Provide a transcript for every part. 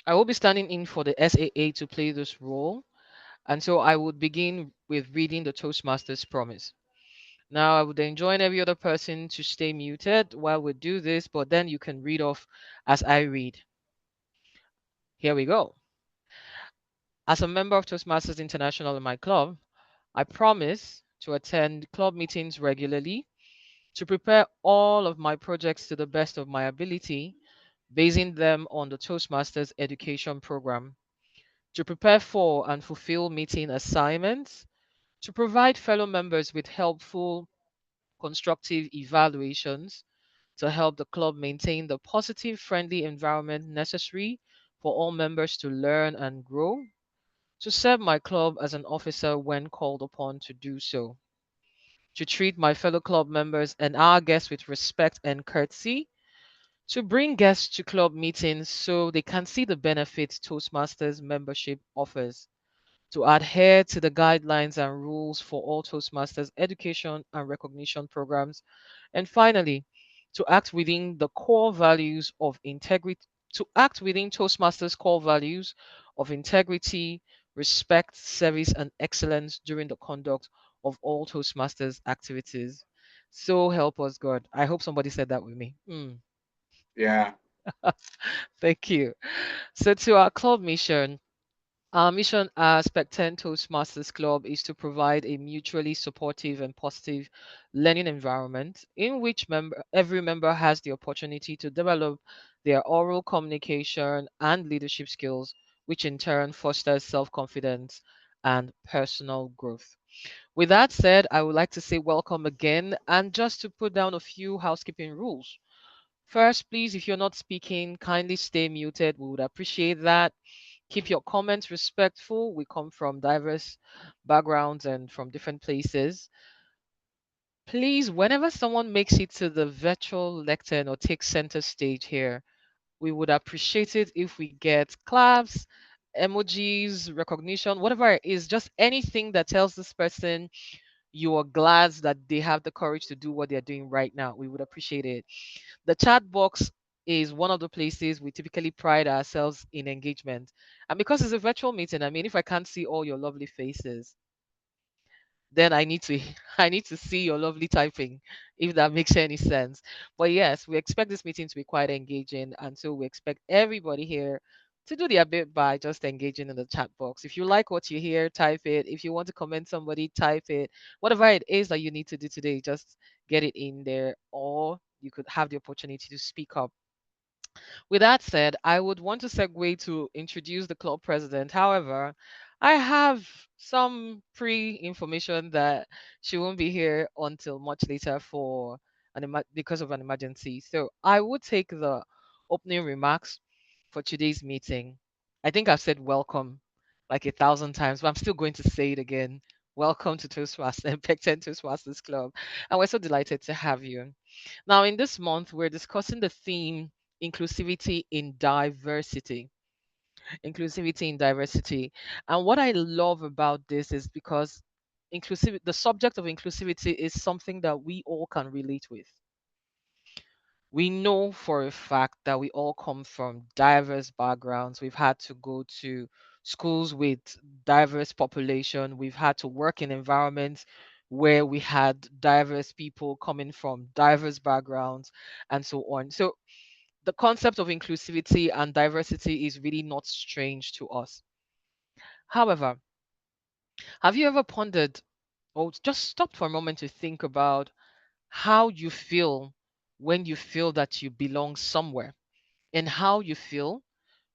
I will be standing in for the SAA to play this role. And so I would begin with reading the Toastmasters promise. Now, I would enjoin every other person to stay muted while we do this, but then you can read off as I read. Here we go. As a member of Toastmasters International in my club, I promise to attend club meetings regularly, to prepare all of my projects to the best of my ability, basing them on the Toastmasters education program, to prepare for and fulfill meeting assignments, to provide fellow members with helpful, constructive evaluations, to help the club maintain the positive, friendly environment necessary for all members to learn and grow, to serve my club as an officer when called upon to do so, to treat my fellow club members and our guests with respect and courtesy, to bring guests to club meetings so they can see the benefits Toastmasters membership offers, to adhere to the guidelines and rules for all Toastmasters education and recognition programs, and finally, to act within the core values of integrity, to act within Toastmasters core values of integrity, respect, service, and excellence during the conduct of all Toastmasters activities. So help us God. I hope somebody said that with me. Yeah. Thank you. So to our club mission, our mission as Pecten Toastmasters Club is to provide a mutually supportive and positive learning environment in which every member has the opportunity to develop their oral communication and leadership skills, which in turn fosters self confidence and personal growth. With that said, I would like to say welcome again and just to put down a few housekeeping rules. First, please, if you're not speaking, kindly stay muted. We would appreciate that. Keep your comments respectful. We come from diverse backgrounds and from different places. Please, whenever someone makes it to the virtual lectern or takes center stage here, we would appreciate it if we get claps, emojis, recognition, whatever it is, just anything that tells this person you are glad that they have the courage to do what they're doing right now. We would appreciate it. The chat box is one of the places we typically pride ourselves in engagement. And because it's a virtual meeting, I mean, if I can't see all your lovely faces, then I need to I need to see your lovely typing, if that makes any sense. But yes, we expect this meeting to be quite engaging, and so we expect everybody here to do their bit by just engaging in the chat box. If you like what you hear, type it. If you want to comment somebody, type it. Whatever it is that you need to do today, just get it in there, or you could have the opportunity to speak up. With that said, I would want to segue to introduce the club president. However, I have some pre information that she won't be here until much later for because of an emergency. So I would take the opening remarks for today's meeting. I think I've said welcome like 1,000 times, but I'm still going to say it again. Welcome to Toastmasters and Pecten Toastmasters Club. And we're so delighted to have you. Now, in this month, we're discussing the theme inclusivity in diversity. Inclusivity in diversity. And what I love about this is because the subject of inclusivity is something that we all can relate with. We know for a fact that we all come from diverse backgrounds. We've had to go to schools with diverse population. We've had to work in environments where we had diverse people coming from diverse backgrounds and so on. So the concept of inclusivity and diversity is really not strange to us. However, have you ever pondered or just stopped for a moment to think about how you feel when you feel that you belong somewhere and how you feel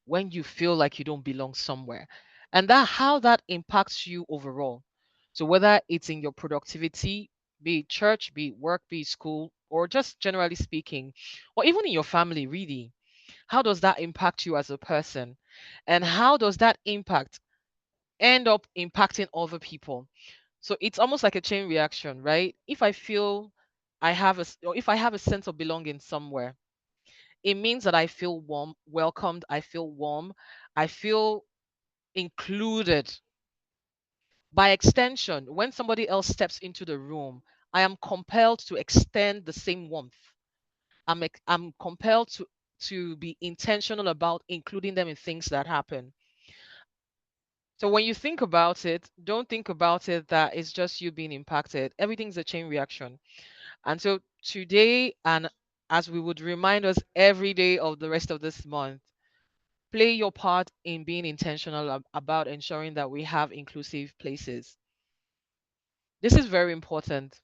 when you feel like you don't belong somewhere and that how that impacts you overall? So whether it's in your productivity, be it church, be it work, be it school, or just generally speaking, or even in your family, really, how does that impact you as a person? And how does that impact end up impacting other people? So it's almost like a chain reaction, right? If I feel or if I have a sense of belonging somewhere, it means that I feel warm, welcomed, I feel warm, I feel included. By extension, when somebody else steps into the room, I am compelled to extend the same warmth. I'm compelled to be intentional about including them in things that happen. So when you think about it, don't think about it that it's just you being impacted. Everything's a chain reaction. And so today, and as we would remind us every day of the rest of this month, play your part in being intentional about ensuring that we have inclusive places. This is very important.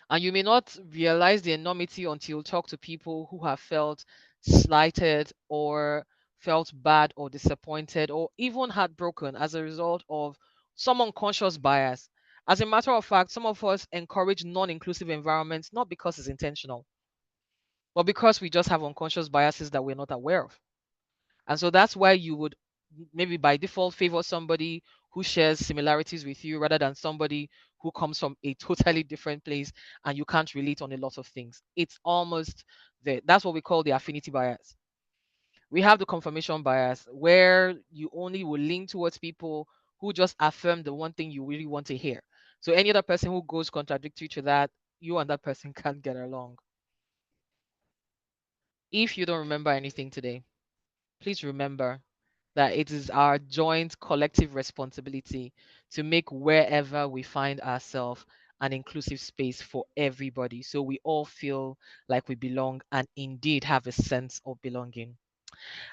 And you may not realize the enormity until you talk to people who have felt slighted or felt bad or disappointed or even heartbroken as a result of some unconscious bias. As a matter of fact, some of us encourage non inclusive environments not because it's intentional, but because we just have unconscious biases that we're not aware of. And so that's why you would maybe by default favor somebody who shares similarities with you rather than somebody who comes from a totally different place and you can't relate on a lot of things. It's almost there. That's what we call the affinity bias. We have the confirmation bias where you only will lean towards people who just affirm the one thing you really want to hear. So any other person who goes contradictory to that, you and that person can't get along. If you don't remember anything today, please remember that it is our joint collective responsibility to make wherever we find ourselves an inclusive space for everybody so we all feel like we belong and indeed have a sense of belonging.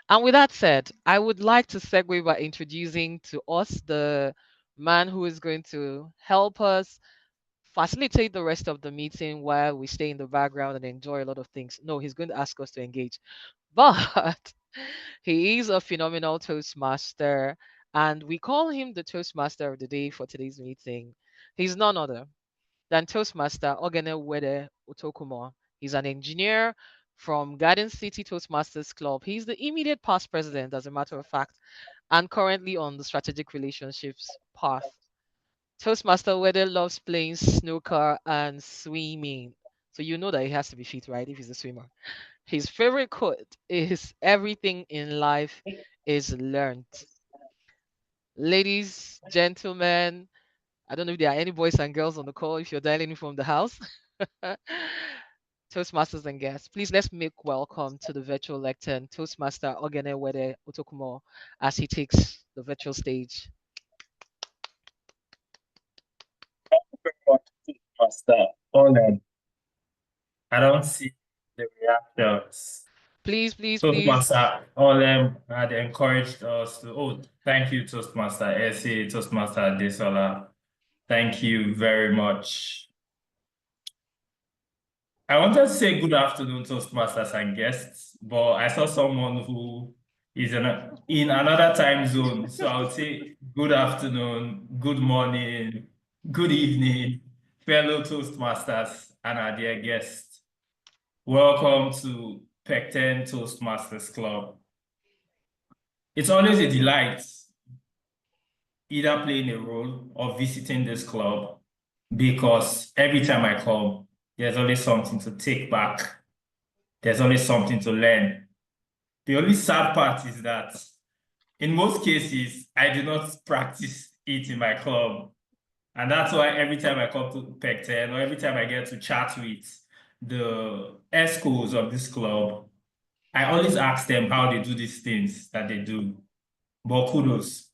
And with that said, I would like to segue by introducing to us the man who is going to help us facilitate the rest of the meeting while we stay in the background and enjoy a lot of things. No, he's going to ask us to engage. But he is a phenomenal Toastmaster, and we call him the Toastmaster of the day for today's meeting. He's none other than Toastmaster Ogene Wede Otokumo. He's an engineer from Garden City Toastmasters Club. He's the immediate past president, as a matter of fact, and currently on the strategic relationships path. Toastmaster Wede loves playing snooker and swimming. So you know that he has to be fit, right? If he's a swimmer. His favorite quote is everything in life is learned. Ladies, gentlemen, I don't know if there are any boys and girls on the call if you're dialing in from the house. Toastmasters and guests, please let's make welcome to the virtual lectern, Toastmaster Ogene Wede Otokumo, as he takes the virtual stage. Very much, Master. Honor. I don't see the reactions. Please, please, please. Toastmaster Olem had encouraged us to. Oh, thank you, Toastmaster Essie, Toastmaster Desola. Thank you very much. I wanted to say good afternoon, Toastmasters and guests, but I saw someone who is in another time zone. So I would say good afternoon, good morning, good evening, fellow Toastmasters and our dear guests. Welcome to Pecten Toastmasters Club. It's always a delight either playing a role or visiting this club because every time I come, there's always something to take back. There's always something to learn. The only sad part is that in most cases, I do not practice it in my club. And that's why every time I come to Pecten or every time I get to chat with the ESCOs of this club, I always ask them how they do these things that they do. But kudos.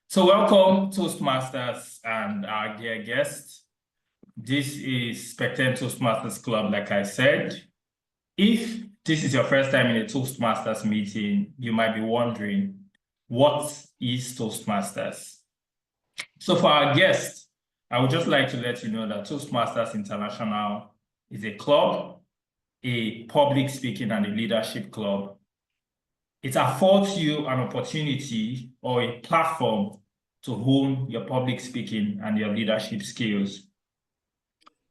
So welcome, Toastmasters and our dear guests. This is Pecten Toastmasters Club, like I said. If this is your first time in a Toastmasters meeting, you might be wondering, what is Toastmasters? So for our guests, I would just like to let you know that Toastmasters International is a club, a public speaking and a leadership club. It affords you an opportunity or a platform to hone your public speaking and your leadership skills.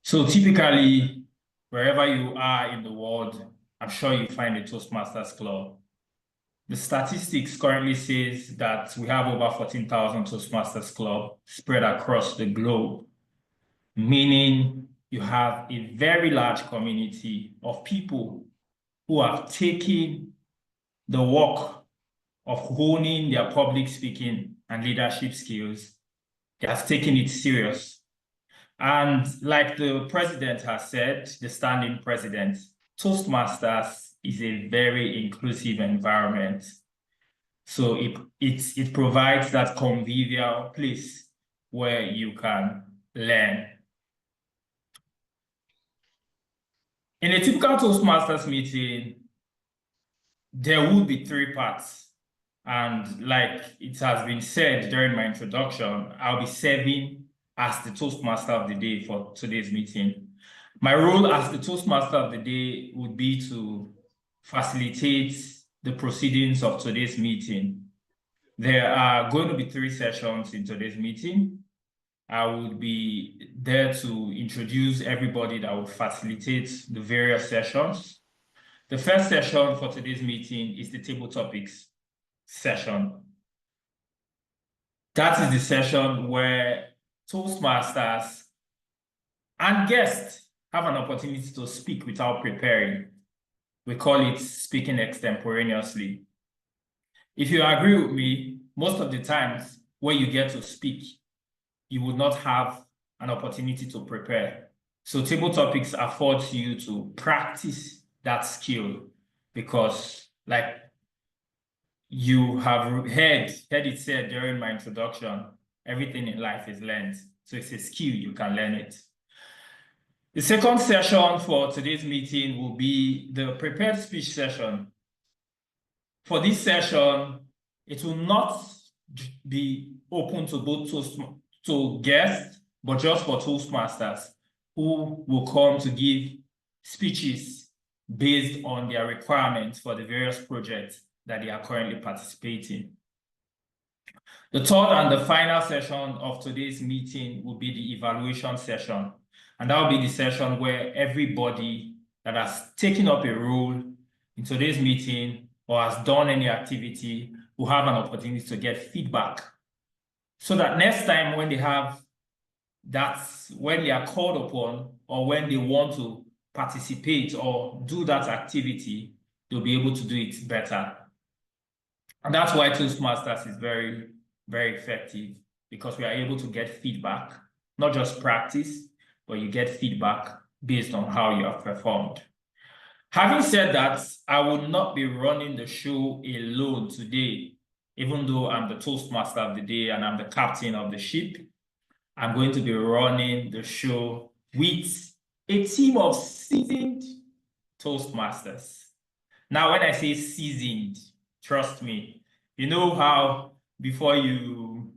So typically, wherever you are in the world, I'm sure you find a Toastmasters club. The statistics currently says that we have over 14,000 Toastmasters club spread across the globe, meaning you have a very large community of people who have taken the work of honing their public speaking and leadership skills. They have taken it serious. And like the president has said, the standing president, Toastmasters is a very inclusive environment. So it provides that convivial place where you can learn. In a typical Toastmasters meeting, there will be 3 parts. And like it has been said during my introduction, I'll be serving as the Toastmaster of the day for today's meeting. My role as the Toastmaster of the day would be to facilitate the proceedings of today's meeting. There are going to be 3 sessions in today's meeting. I would be there to introduce everybody that will facilitate the various sessions. The first session for today's meeting is the table topics session. That is the session where Toastmasters and guests have an opportunity to speak without preparing. We call it speaking extemporaneously. If you agree with me, most of the times when you get to speak, you would not have an opportunity to prepare. So table topics afford you to practice that skill because, like you have heard it said during my introduction, everything in life is learned. So it's a skill, you can learn it. The second session for today's meeting will be the prepared speech session. For this session, it will not be open to both guests, but just for Toastmasters who will come to give speeches based on their requirements for the various projects that they are currently participating. The third and the final session of today's meeting will be the evaluation session. And that will be the session where everybody that has taken up a role in today's meeting or has done any activity will have an opportunity to get feedback. So that next time when they have when they are called upon or when they want to participate or do that activity, they'll be able to do it better. And that's why Toastmasters is very, very effective, because we are able to get feedback, not just practice, but you get feedback based on how you have performed. Having said that, I will not be running the show alone today, even though I'm the Toastmaster of the day and I'm the captain of the ship. I'm going to be running the show with a team of seasoned Toastmasters. Now, when I say seasoned, trust me, you know how before you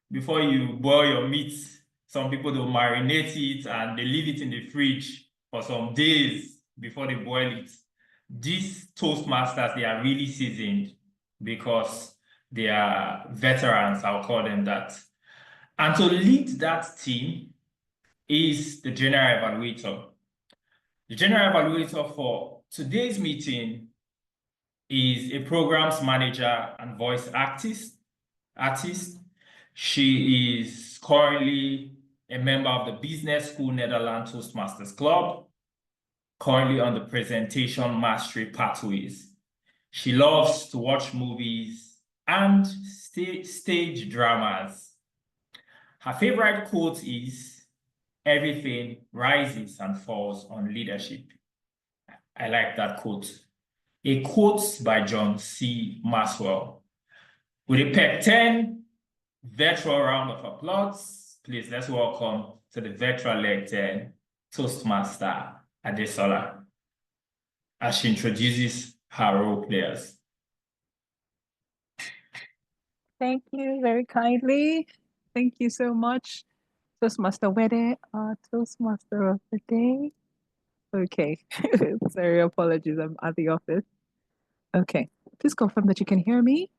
boil your meat, some people will marinate it and they leave it in the fridge for some days before they boil it. These Toastmasters, they are really seasoned because they are veterans, I'll call them that. And to lead that team is the general evaluator. The general evaluator for today's meeting is a programs manager and voice artist. She is currently a member of the Business School Netherlands Toastmasters Club, currently on the presentation mastery pathways. She loves to watch movies and stage dramas. Her favorite quote is, "Everything rises and falls on leadership." I like that quote. A quote by John C. Maxwell. With a Pecten virtual round of applause, please let's welcome to the virtual lectern Toastmaster Adesola as she introduces her role players. Thank you very kindly. Thank you so much. Toastmaster Wede, Toastmaster of the day. Okay, sorry, apologies, I'm at the office. Okay, please confirm that you can hear me.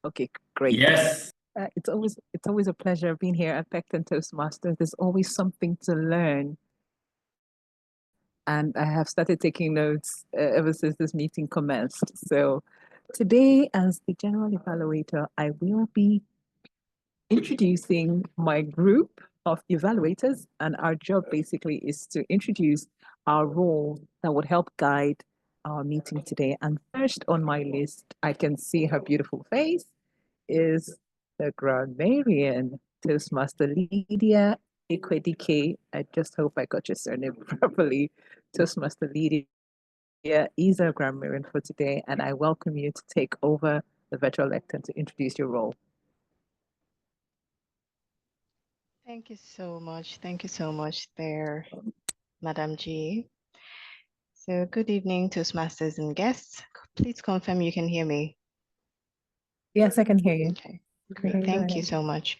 Okay, great. Yes. It's always a pleasure being here at Pecten Toastmasters. There's always something to learn. And I have started taking notes ever since this meeting commenced. So today, as the general evaluator, I will be introducing my group of evaluators, and our job basically is to introduce our role that would help guide our meeting today. And first on my list, I can see her beautiful face, is the grammarian, Toastmaster Lydia Ekwedike. I just hope I got your surname properly. Toastmaster Lydia is our grammarian for today, and I welcome you to take over the virtual lectern to introduce your role. Thank you so much. Thank you so much there, Madam G. So good evening, Toastmasters and guests. Please confirm you can hear me. Yes, I can hear you. Okay, great. Thank you so much.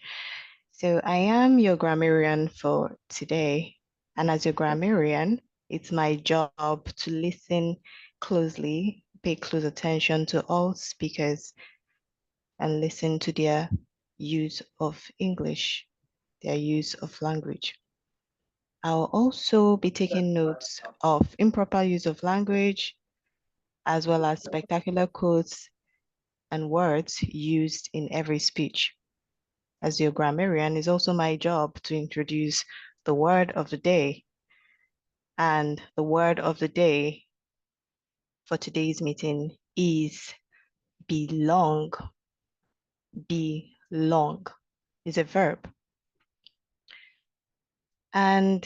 So I am your grammarian for today. And as your grammarian, it's my job to listen closely, pay close attention to all speakers, and listen to their use of English, their use of language. I'll also be taking notes of improper use of language, as well as spectacular quotes and words used in every speech. As your grammarian, it's also my job to introduce the word of the day. And the word of the day for today's meeting is belong. Belong is a verb. And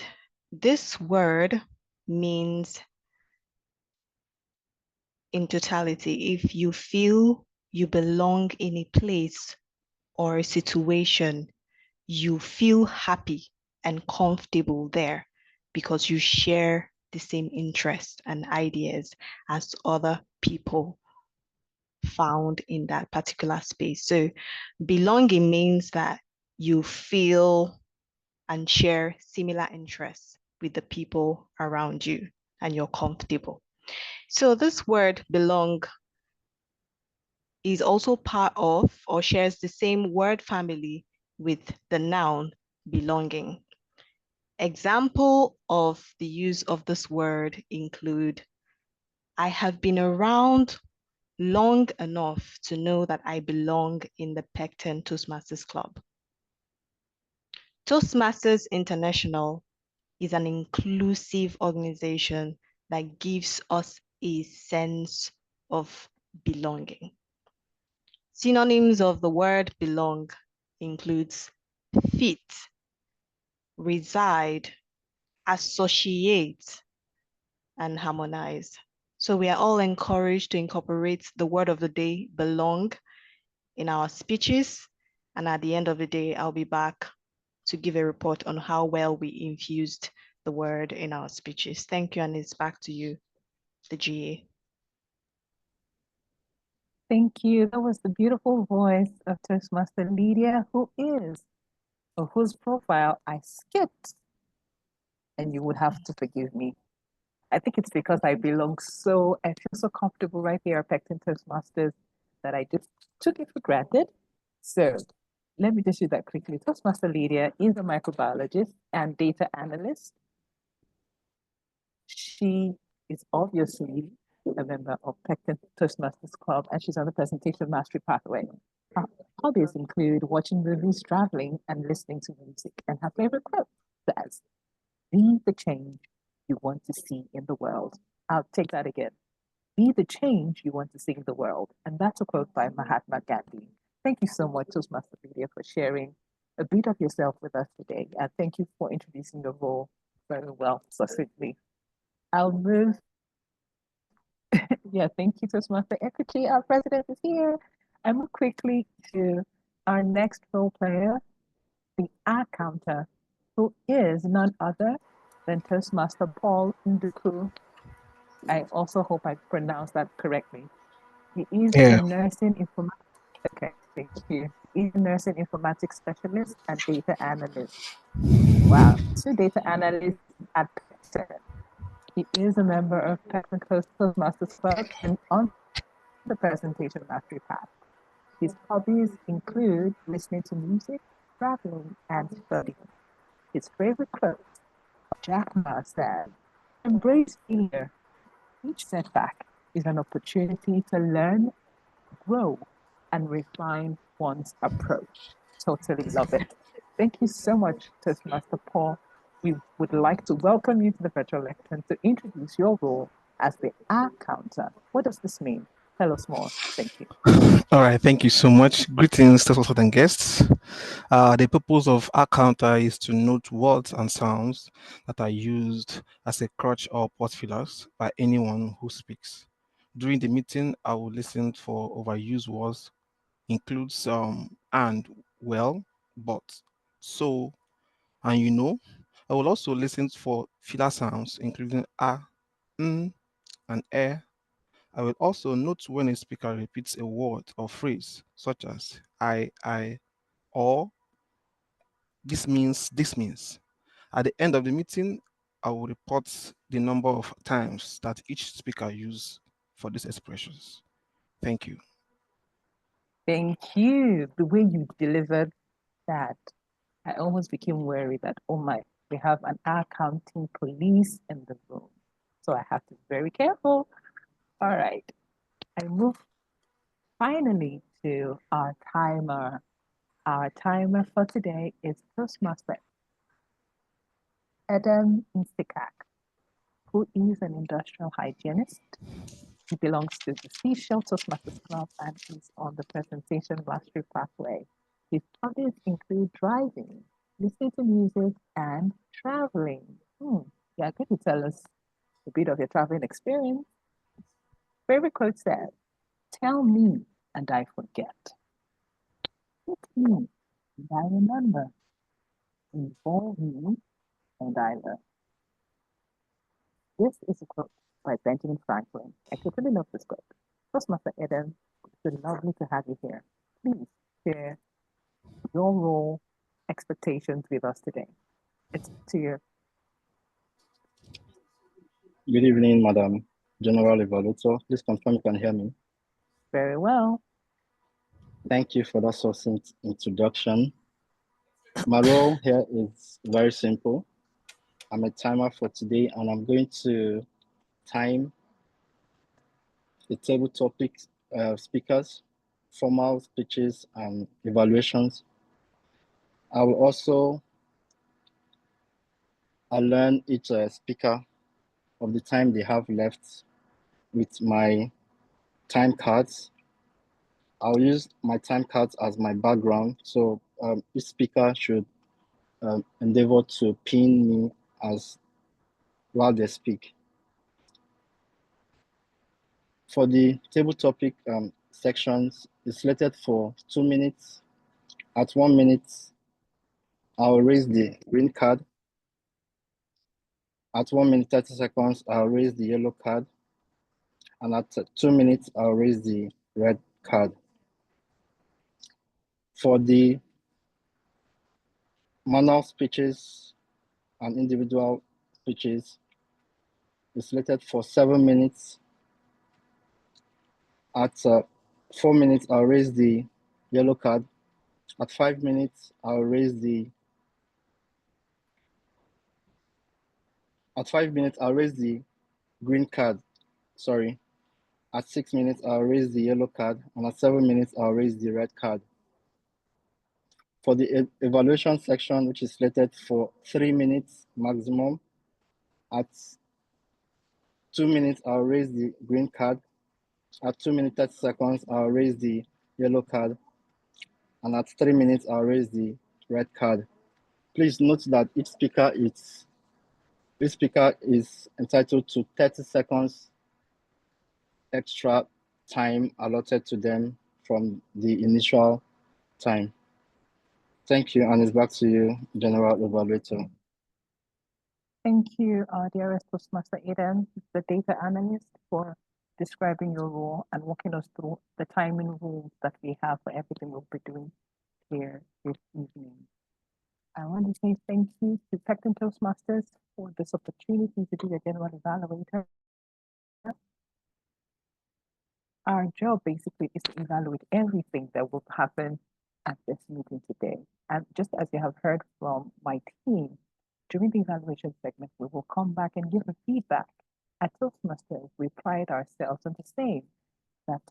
this word means in totality, if you feel you belong in a place or a situation, you feel happy and comfortable there because you share the same interests and ideas as other people found in that particular space. So belonging means that you feel and share similar interests with the people around you and you're comfortable. So this word belong is also part of or shares the same word family with the noun belonging. Example of the use of this word include, I have been around long enough to know that I belong in the Pecten Toastmasters Club. Toastmasters International is an inclusive organization that gives us a sense of belonging. Synonyms of the word belong includes fit, reside, associate, and harmonize. So we are all encouraged to incorporate the word of the day, belong, in our speeches. And at the end of the day, I'll be back to give a report on how well we infused the word in our speeches. Thank you, and it's back to you, the GA. Thank you. That was the beautiful voice of Toastmaster Lydia, or whose profile I skipped, and you would have to forgive me. I think it's because I feel so comfortable right here at Pecten Toastmasters that I just took it for granted. So let me just do that quickly. Toastmaster Lydia is a microbiologist and data analyst. She is obviously a member of Pecten Toastmasters Club, and she's on the presentation mastery pathway. Her hobbies include watching movies, traveling, and listening to music. And her favorite quote says, "Be the change you want to see in the world." I'll take that again. Be the change you want to see in the world. And that's a quote by Mahatma Gandhi. Thank you so much, Toastmaster Lydia, for sharing a bit of yourself with us today. And thank you for introducing your role very well, succinctly. I'll move. Yeah, thank you, Toastmaster Equity. Our president is here. I move quickly to our next role player, the A counter, who is none other than Toastmaster Paul Nduku. I also hope I pronounced that correctly. He is a nursing informatics. Okay, thank you. He's a nursing informatics specialist and data analyst. Wow, two data analysts at Pecten. He is a member of Pecten Toastmasters Club and on the presentation mastery path. His hobbies include listening to music, traveling, and studying. His favorite quote, Jack Ma said, "Embrace failure. Each setback is an opportunity to learn, grow, and refine one's approach." Totally love it. Thank you so much, Toastmaster Paul. We would like to welcome you to the virtual lectern to introduce your role as the A counter. What does this mean? Tell us more. Thank you. All right, thank you so much. Greetings, Toastmasters and guests. The purpose of our counter is to note words and sounds that are used as a crutch or port fillers by anyone who speaks. During the meeting, I will listen for overused words, includes and, well, but, so, and you know. I will also listen for filler sounds, including and I will also note when a speaker repeats a word or phrase, such as I, or this means, this means. At the end of the meeting, I will report the number of times that each speaker used for these expressions. Thank you. Thank you. The way you delivered that, I almost became worried that, oh my, we have an accounting police in the room. So I have to be very careful. All right. I move finally to our timer. Our timer for today is Toastmaster Adam Instikak, who is an industrial hygienist. He belongs to the Seashell Toastmasters Club and is on the presentation mastery pathway. His hobbies include driving, listening to music, and traveling. Yeah, could you tell us a bit of your traveling experience? Favorite quote says, "Tell me and I forget. Hit me and I remember. Involve me and I learn." This is a quote by Benjamin Franklin. I totally love this quote. Toastmaster Eden, it's lovely to have you here. Please share your role expectations with us today. It's to you. Good evening, Madam General Evaluator. Please confirm you can hear me. Very well. Thank you for that succinct introduction. My role here is very simple. I'm a timer for today, and I'm going to time the table topic speakers, formal speeches, and evaluations. I will also learn each speaker of the time they have left with my time cards. I'll use my time cards as my background. So each speaker should endeavor to pin me as while they speak. For the table topic sections, it's slated for 2 minutes. At 1 minute, I'll raise the green card. At 1 minute, 30 seconds, I'll raise the yellow card. And at 2 minutes, I'll raise the red card. For the manual speeches and individual speeches, it's slated for 7 minutes. At 4 minutes, I'll raise the yellow card. At 5 minutes, I'll raise the green card. Sorry. At 6 minutes, I'll raise the yellow card, and at 7 minutes, I'll raise the red card. For the evaluation section, which is slated for 3 minutes maximum, at 2 minutes, I'll raise the green card. At 2 minutes, 30 seconds, I'll raise the yellow card. And at 3 minutes, I'll raise the red card. Please note that each speaker is entitled to 30 seconds extra time allotted to them from the initial time. Thank you, and it's back to you, General Evaluator. Thank you, dearest Toastmaster Eden, the data analyst, for describing your role and walking us through the timing rules that we have for everything we'll be doing here this evening. I want to say thank you to Pecten Toastmasters for this opportunity to be a general evaluator. Our job basically is to evaluate everything that will happen at this meeting today. And just as you have heard from my team, during the evaluation segment, we will come back and give a feedback. At Toastmasters, we pride ourselves on the saying that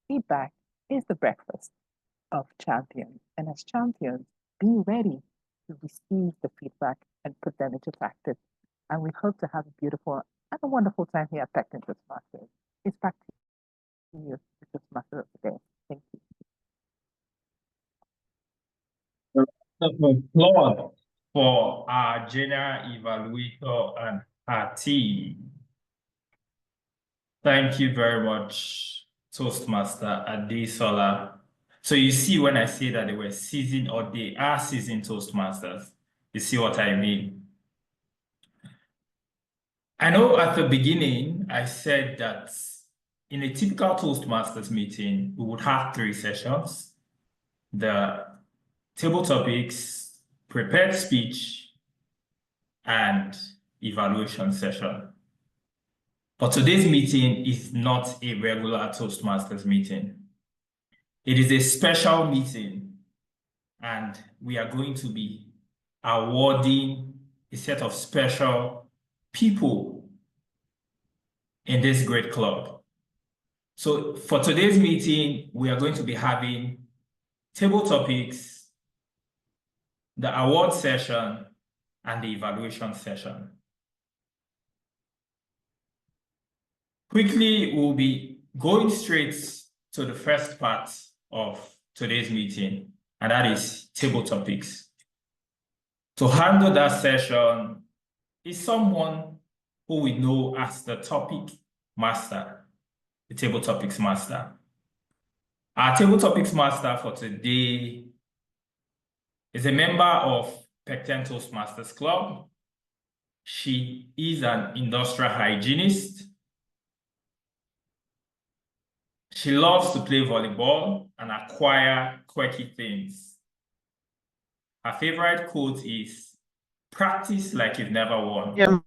feedback is the breakfast of champions. And as champions, be ready to receive the feedback and put them into practice. And we hope to have a beautiful and a wonderful time here at Pecten Toastmasters. It's back to you. you, Toastmaster of the day. Thank you. Applause for our general evaluator and her team. Thank you very much, Toastmaster Adesola. So you see when I say that they were seasoned or they are seasoned Toastmasters, you see what I mean? I know at the beginning, I said that in a typical Toastmasters meeting, we would have 3 sessions. The table topics, prepared speech, and evaluation session. But today's meeting is not a regular Toastmasters meeting. It is a special meeting, and we are going to be awarding a set of special people in this great club. So for today's meeting, we are going to be having table topics, the award session, and the evaluation session. Quickly, we'll be going straight to the first part of today's meeting, and that is table topics. To handle that session is someone who we know as the topic master, the table topics master. Our table topics master for today is a member of Pecten Toastmasters Club. She is an industrial hygienist. She loves to play volleyball and acquire quirky things. Her favorite quote is, "Practice like you've never won. Yeah.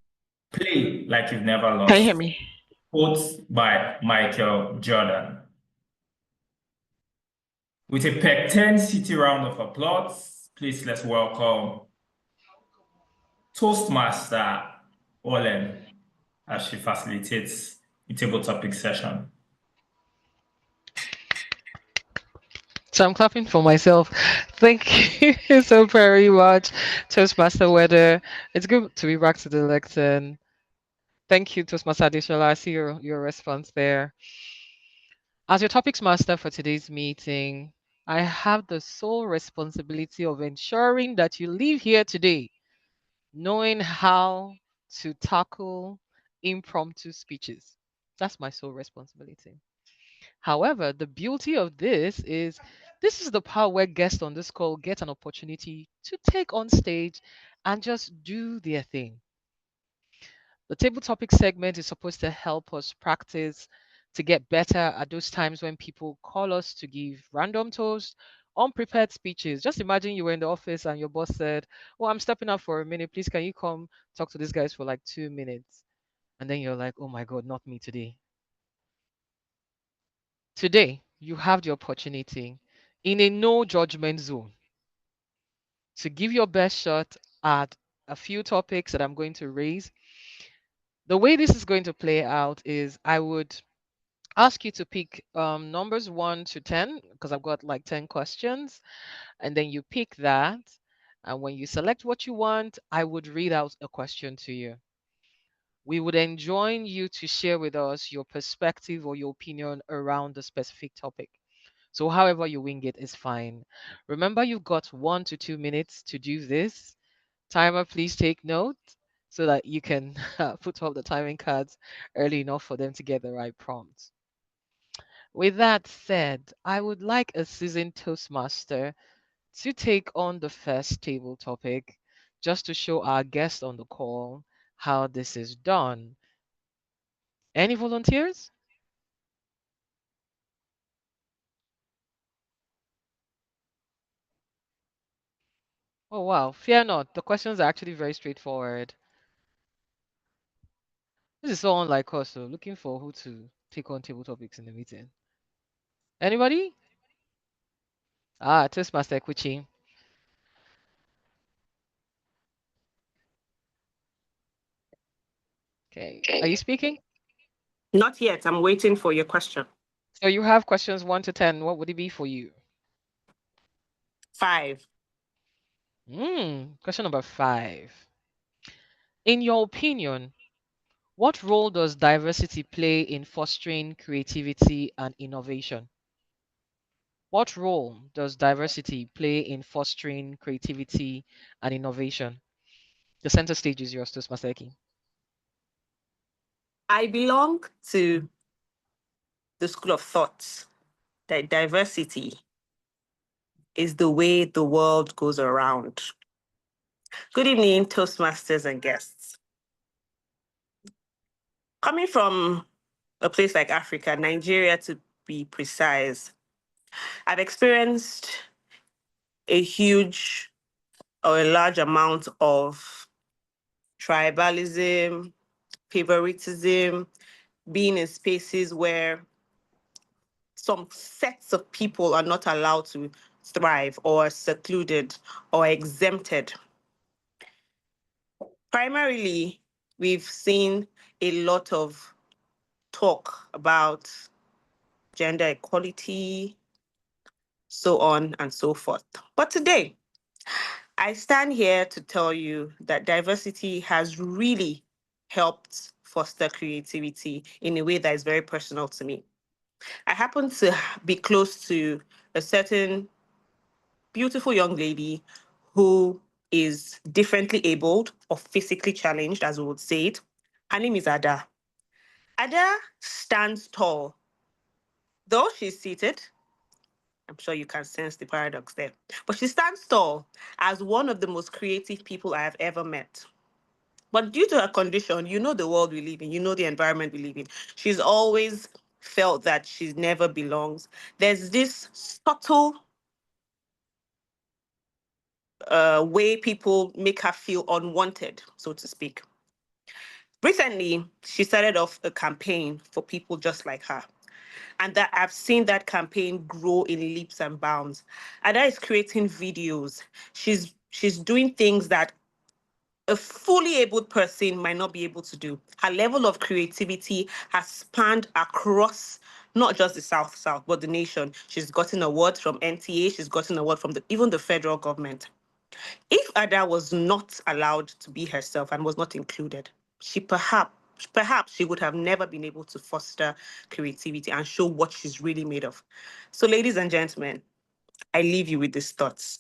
Play like you've never lost." Can you hear me? Quotes by Michael Jordan. With a Pecten City round of applause, please let's welcome Toastmaster Olen as she facilitates the table topic session. So I'm clapping for myself. Thank you so very much, Toastmaster Weather. It's good to be back to the lectern. Thank you, Toastmaster Adishola. I see your response there. As your topics master for today's meeting, I have the sole responsibility of ensuring that you leave here today knowing how to tackle impromptu speeches. That's my sole responsibility. However, the beauty of this is the part where guests on this call get an opportunity to take on stage and just do their thing. The table topic segment is supposed to help us practice to get better at those times when people call us to give random toast, unprepared speeches. Just imagine you were in the office and your boss said, "Oh, I'm stepping out for a minute. Please, can you come talk to these guys for like 2 minutes?" And then you're like, "Oh my God, not me today." Today, you have the opportunity in a no judgment zone to give your best shot at a few topics that I'm going to raise. The way this is going to play out is I would ask you to pick numbers 1 to 10 because I've got like 10 questions, and then you pick that. And when you select what you want, I would read out a question to you. We would enjoin you to share with us your perspective or your opinion around the specific topic. So, however you wing it is fine. Remember, you've got 1 to 2 minutes to do this. Timer, please take note so that you can put up the timing cards early enough for them to get the right prompt. With that said, I would like a seasoned Toastmaster to take on the first table topic just to show our guest on the call how this is done. Any volunteers? Oh, wow. Fear not. The questions are actually very straightforward. This is so unlike us, so looking for who to take on table topics in the meeting. Anybody? Toastmaster Kuchi. Okay. Are you speaking? Not yet. I'm waiting for your question. So you have questions 1 to 10. What would it be for you? 5. Question number 5. In your opinion, What role does diversity play in fostering creativity and innovation? What role does diversity play in fostering creativity and innovation? The center stage is yours, Toastmaster. I belong to the school of thought that diversity is the way the world goes around. Good evening, Toastmasters and guests. Coming from a place like Africa, Nigeria to be precise, I've experienced a huge or a large amount of tribalism, favoritism, being in spaces where some sets of people are not allowed to thrive or secluded or exempted. Primarily, we've seen a lot of talk about gender equality, so on and so forth. But today, I stand here to tell you that diversity has really helped foster creativity in a way that is very personal to me. I happen to be close to a certain beautiful young lady who is differently abled or physically challenged, as we would say it. Her name is Ada. Ada stands tall. Though she's seated, I'm sure you can sense the paradox there, but she stands tall as one of the most creative people I have ever met. But due to her condition, you know the world we live in, you know the environment we live in. She's always felt that she never belongs. There's this subtle way people make her feel unwanted, so to speak. Recently, she started off a campaign for people just like her. And that I've seen that campaign grow in leaps and bounds. Ada is creating videos. She's doing things that a fully able person might not be able to do. Her level of creativity has spanned across not just the South, but the nation. She's gotten awards from NTA, she's gotten awards from even the federal government. If Ada was not allowed to be herself and was not included, she perhaps she would have never been able to foster creativity and show what she's really made of. So, ladies and gentlemen, I leave you with these thoughts.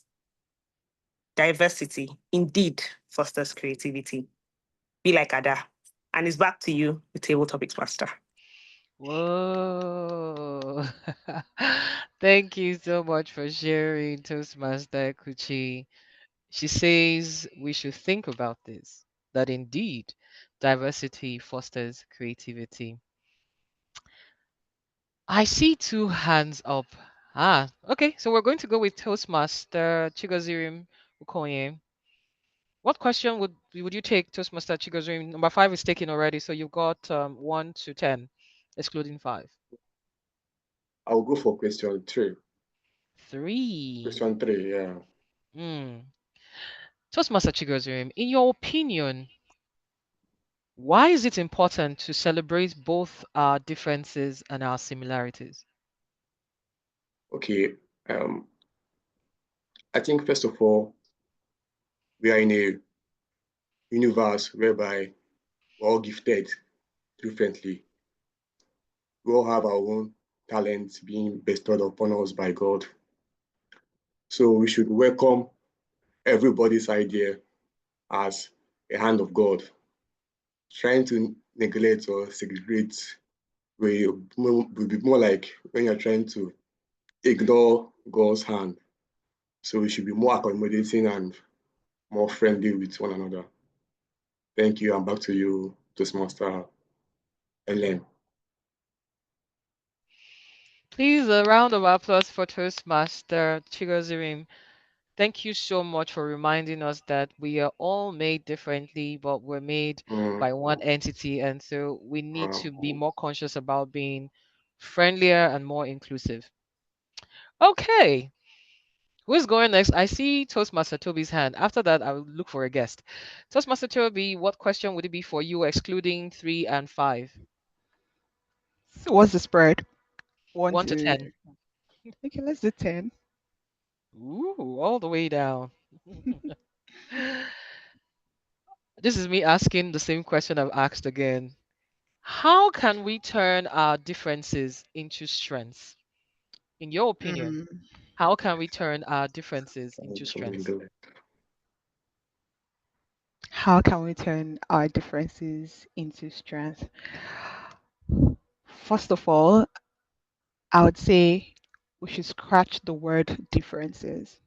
Diversity indeed fosters creativity. Be like Ada. And it's back to you, the table topics master. Whoa. Thank you so much for sharing, Toastmaster Kuchi. She says we should think about this, that indeed diversity fosters creativity. I see two hands up. Okay, so we're going to go with Toastmaster Chigozirim Ukoye. What question would you take, Toastmaster Chigozirim? Number 5 is taken already, so you've got 1 to 10, excluding 5. I'll go for question 3. 3. Question 3, yeah. Toastmaster Chigozirim, in your opinion, why is it important to celebrate both our differences and our similarities? Okay. I think first of all, we are in a universe whereby we're all gifted differently. We all have our own talents being bestowed upon us by God. So we should welcome everybody's idea as a hand of God. Trying to neglect or segregate will be more like when you're trying to ignore God's hand. So we should be more accommodating and more friendly with one another. Thank you, and back to you, Toastmaster Ellen. Please, a round of applause for Toastmaster Chigozirim. Thank you so much for reminding us that we are all made differently, but we're made by one entity. And so we need to be more conscious about being friendlier and more inclusive. Okay. Who's going next? I see Toastmaster Toby's hand. After that, I will look for a guest. Toastmaster Toby, what question would it be for you, excluding 3 and 5? So what's the spread? 1 to 10. Okay, let's do 10. Ooh, all the way down. This is me asking the same question I've asked again. How can we turn our differences into strengths? In your opinion, Mm, how can we turn our differences into Can we strengths? do it? how can we turn our differences into strength? First of all, I would say we should scratch the word differences.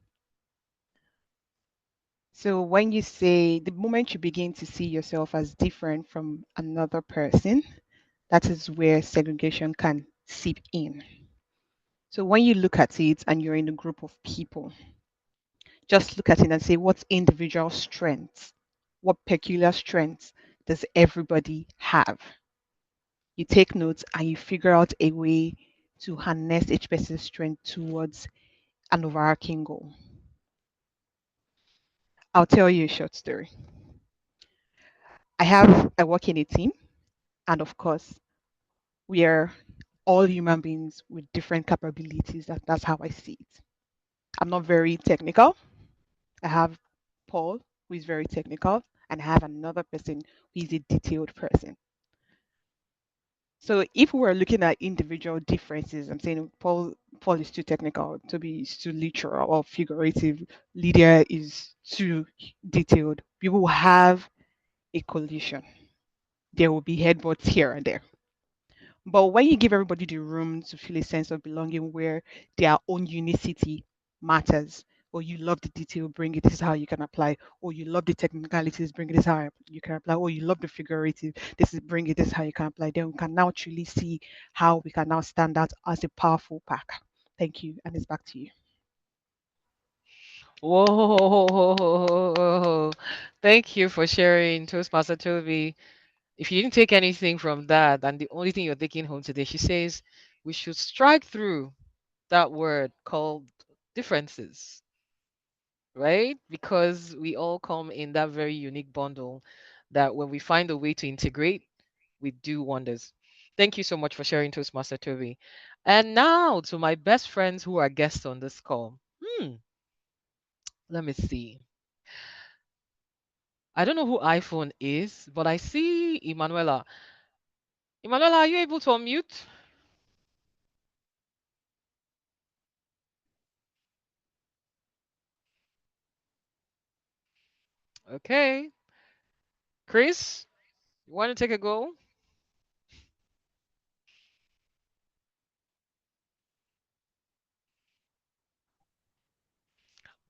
So when you say the moment you begin to see yourself as different from another person, that is where segregation can seep in. So when you look at it and you're in a group of people, just look at it and say, what individual strengths, what peculiar strengths does everybody have? You take notes and you figure out a way to harness each person's strength towards an overarching goal. I'll tell you a short story. I work in a team, and of course, we are all human beings with different capabilities. That's how I see it. I'm not very technical. I have Paul, who is very technical, and I have another person who is a detailed person. So if we were looking at individual differences, I'm saying Paul is too technical, Toby is too literal or figurative, Lydia is too detailed. We will have a collision. There will be headbutts here and there. But when you give everybody the room to feel a sense of belonging where their own unicity matters, or you love the detail, bring it, this is how you can apply, or you love the technicalities, bring it, this is how you can apply, or you love the figurative, this is bring it, this is how you can apply, then we can now truly see how we can now stand out as a powerful pack. Thank you, and it's back to you. Whoa. Thank you for sharing, Toastmaster Toby. If you didn't take anything from that, and the only thing you're taking home today, she says we should strike through that word called differences, right? Because we all come in that very unique bundle that when we find a way to integrate, we do wonders. Thank you so much for sharing, Toastmaster Toby. And now to my best friends who are guests on this call. Let me see. I don't know who iPhone is, but I see Emanuela. Emanuela, are you able to unmute? Okay. Chris, you want to take a go?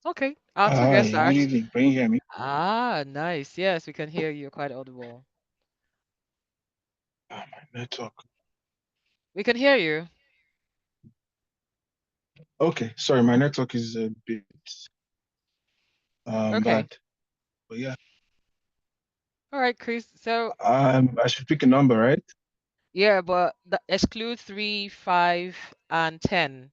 Okay. Our two guests Hi, are good actually. evening. Can you hear me? Ah, nice. Yes, we can hear you. You're quite audible. My network. We can hear you. Okay, sorry, my network is a bit Okay. bad. But yeah, All right, Chris. So, I should pick a number, right? yeah, but exclude 3, 5, and 10.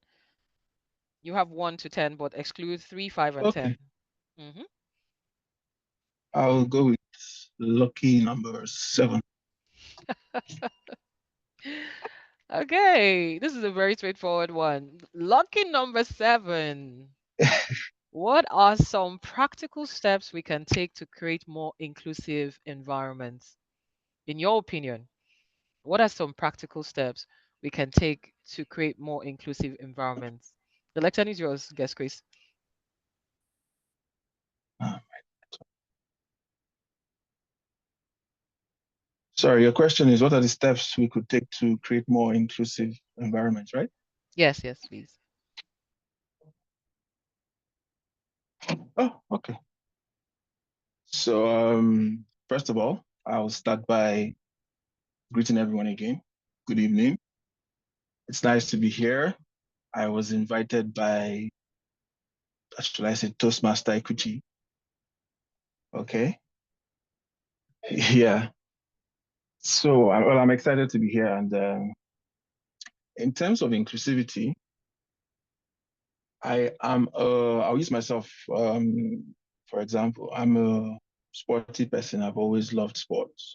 You have 1 to 10, but exclude 3, 5, and 10. Okay, Mm-hmm. I'll go with lucky number 7. Okay, this is a very straightforward one. Lucky number 7. What are some practical steps we can take to create more inclusive environments? In your opinion, what are some practical steps we can take to create more inclusive environments? The lecture is yours, guest Chris. Uh, Sorry, your question is what are the steps we could take to create more inclusive environments, right? Yes, yes, please. Oh, okay. So, first of all, I'll start by greeting everyone again. Good evening. It's nice to be here. I was invited by, should I say, Toastmaster Ikuchi. Okay. Yeah. So, well, I'm excited to be here. And in terms of inclusivity, I'll use myself, for example, I'm a sporty person. I've always loved sports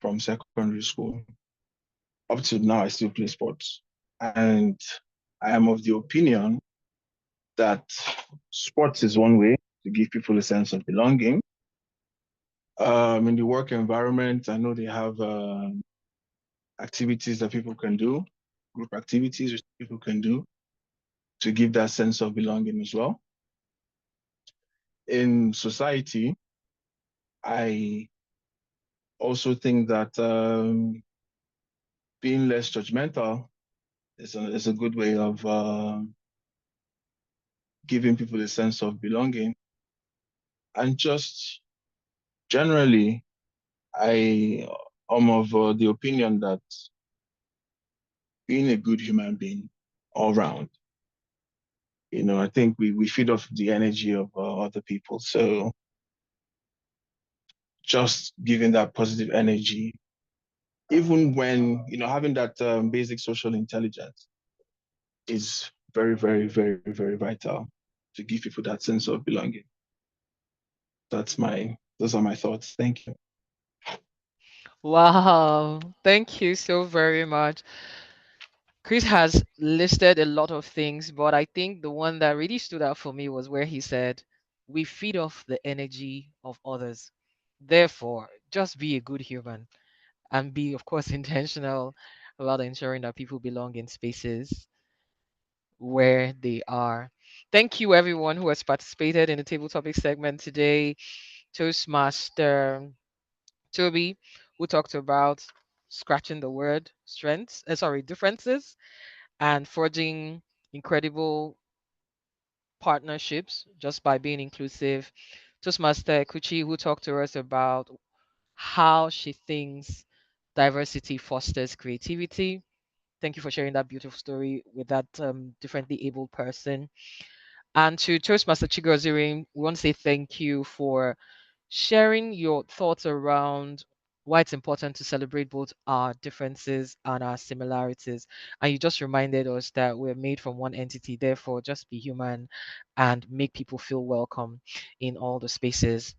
from secondary school. Up to now, I still play sports. And I am of the opinion that sports is one way to give people a sense of belonging. In the work environment, I know they have activities that people can do, group activities which people can do to give that sense of belonging as well. In society, I also think that being less judgmental is a good way of giving people a sense of belonging. And just generally, I am of the opinion that being a good human being all round, I think we feed off the energy of other people. So just giving that positive energy, even when, having that basic social intelligence is very, very, very, very vital to give people that sense of belonging. Those are my thoughts. Thank you. Wow, thank you so very much. Chris has listed a lot of things, but I think the one that really stood out for me was where he said, we feed off the energy of others. Therefore, just be a good human and be, of course, intentional about ensuring that people belong in spaces where they are. Thank you, everyone who has participated in the table topic segment today. Toastmaster Toby, who talked about scratching the word differences and forging incredible partnerships just by being inclusive. Toastmaster Kuchi, who talked to us about how she thinks diversity fosters creativity. Thank you for sharing that beautiful story with that differently abled person. And to Toastmaster Chigozirin, we want to say thank you for sharing your thoughts around why it's important to celebrate both our differences and our similarities. And you just reminded us that we're made from one entity, therefore, just be human and make people feel welcome in all the spaces.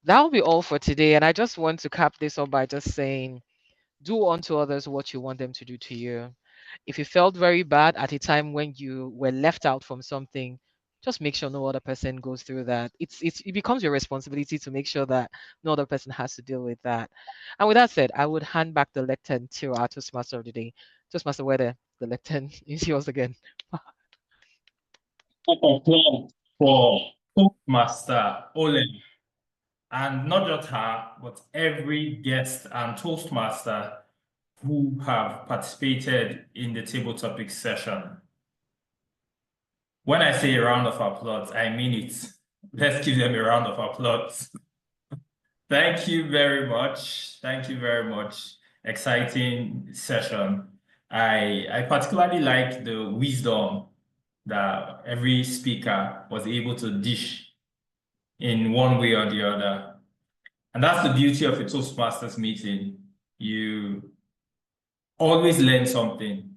That will be all for today. And I just want to cap this up by just saying, do unto others what you want them to do to you. If you felt very bad at a time when you were left out from something, just make sure no other person goes through that. It becomes your responsibility to make sure that no other person has to deal with that. And with that said, I would hand back the lectern to our Toastmaster of the day. Toastmaster Whether, the lectern is yours again. For Toastmaster Olen, and not just her, but every guest and Toastmaster who have participated in the table topic session. When I say a round of applause, I mean it. Let's give them a round of applause. Thank you very much. Thank you very much. Exciting session. I particularly like the wisdom that every speaker was able to dish in one way or the other. And that's the beauty of a Toastmasters meeting. You always learn something.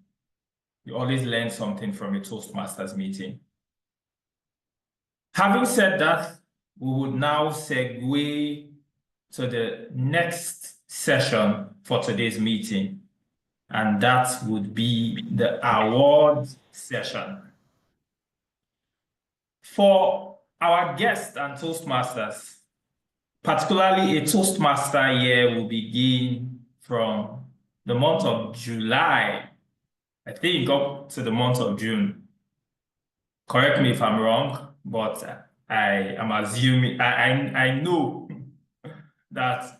You always learn something from a Toastmasters meeting. Having said that, we would now segue to the next session for today's meeting, and that would be the award session. For our guests and Toastmasters, particularly a Toastmaster year will begin from the month of July, I think up to the month of June. Correct me if I'm wrong, but I am assuming, I know that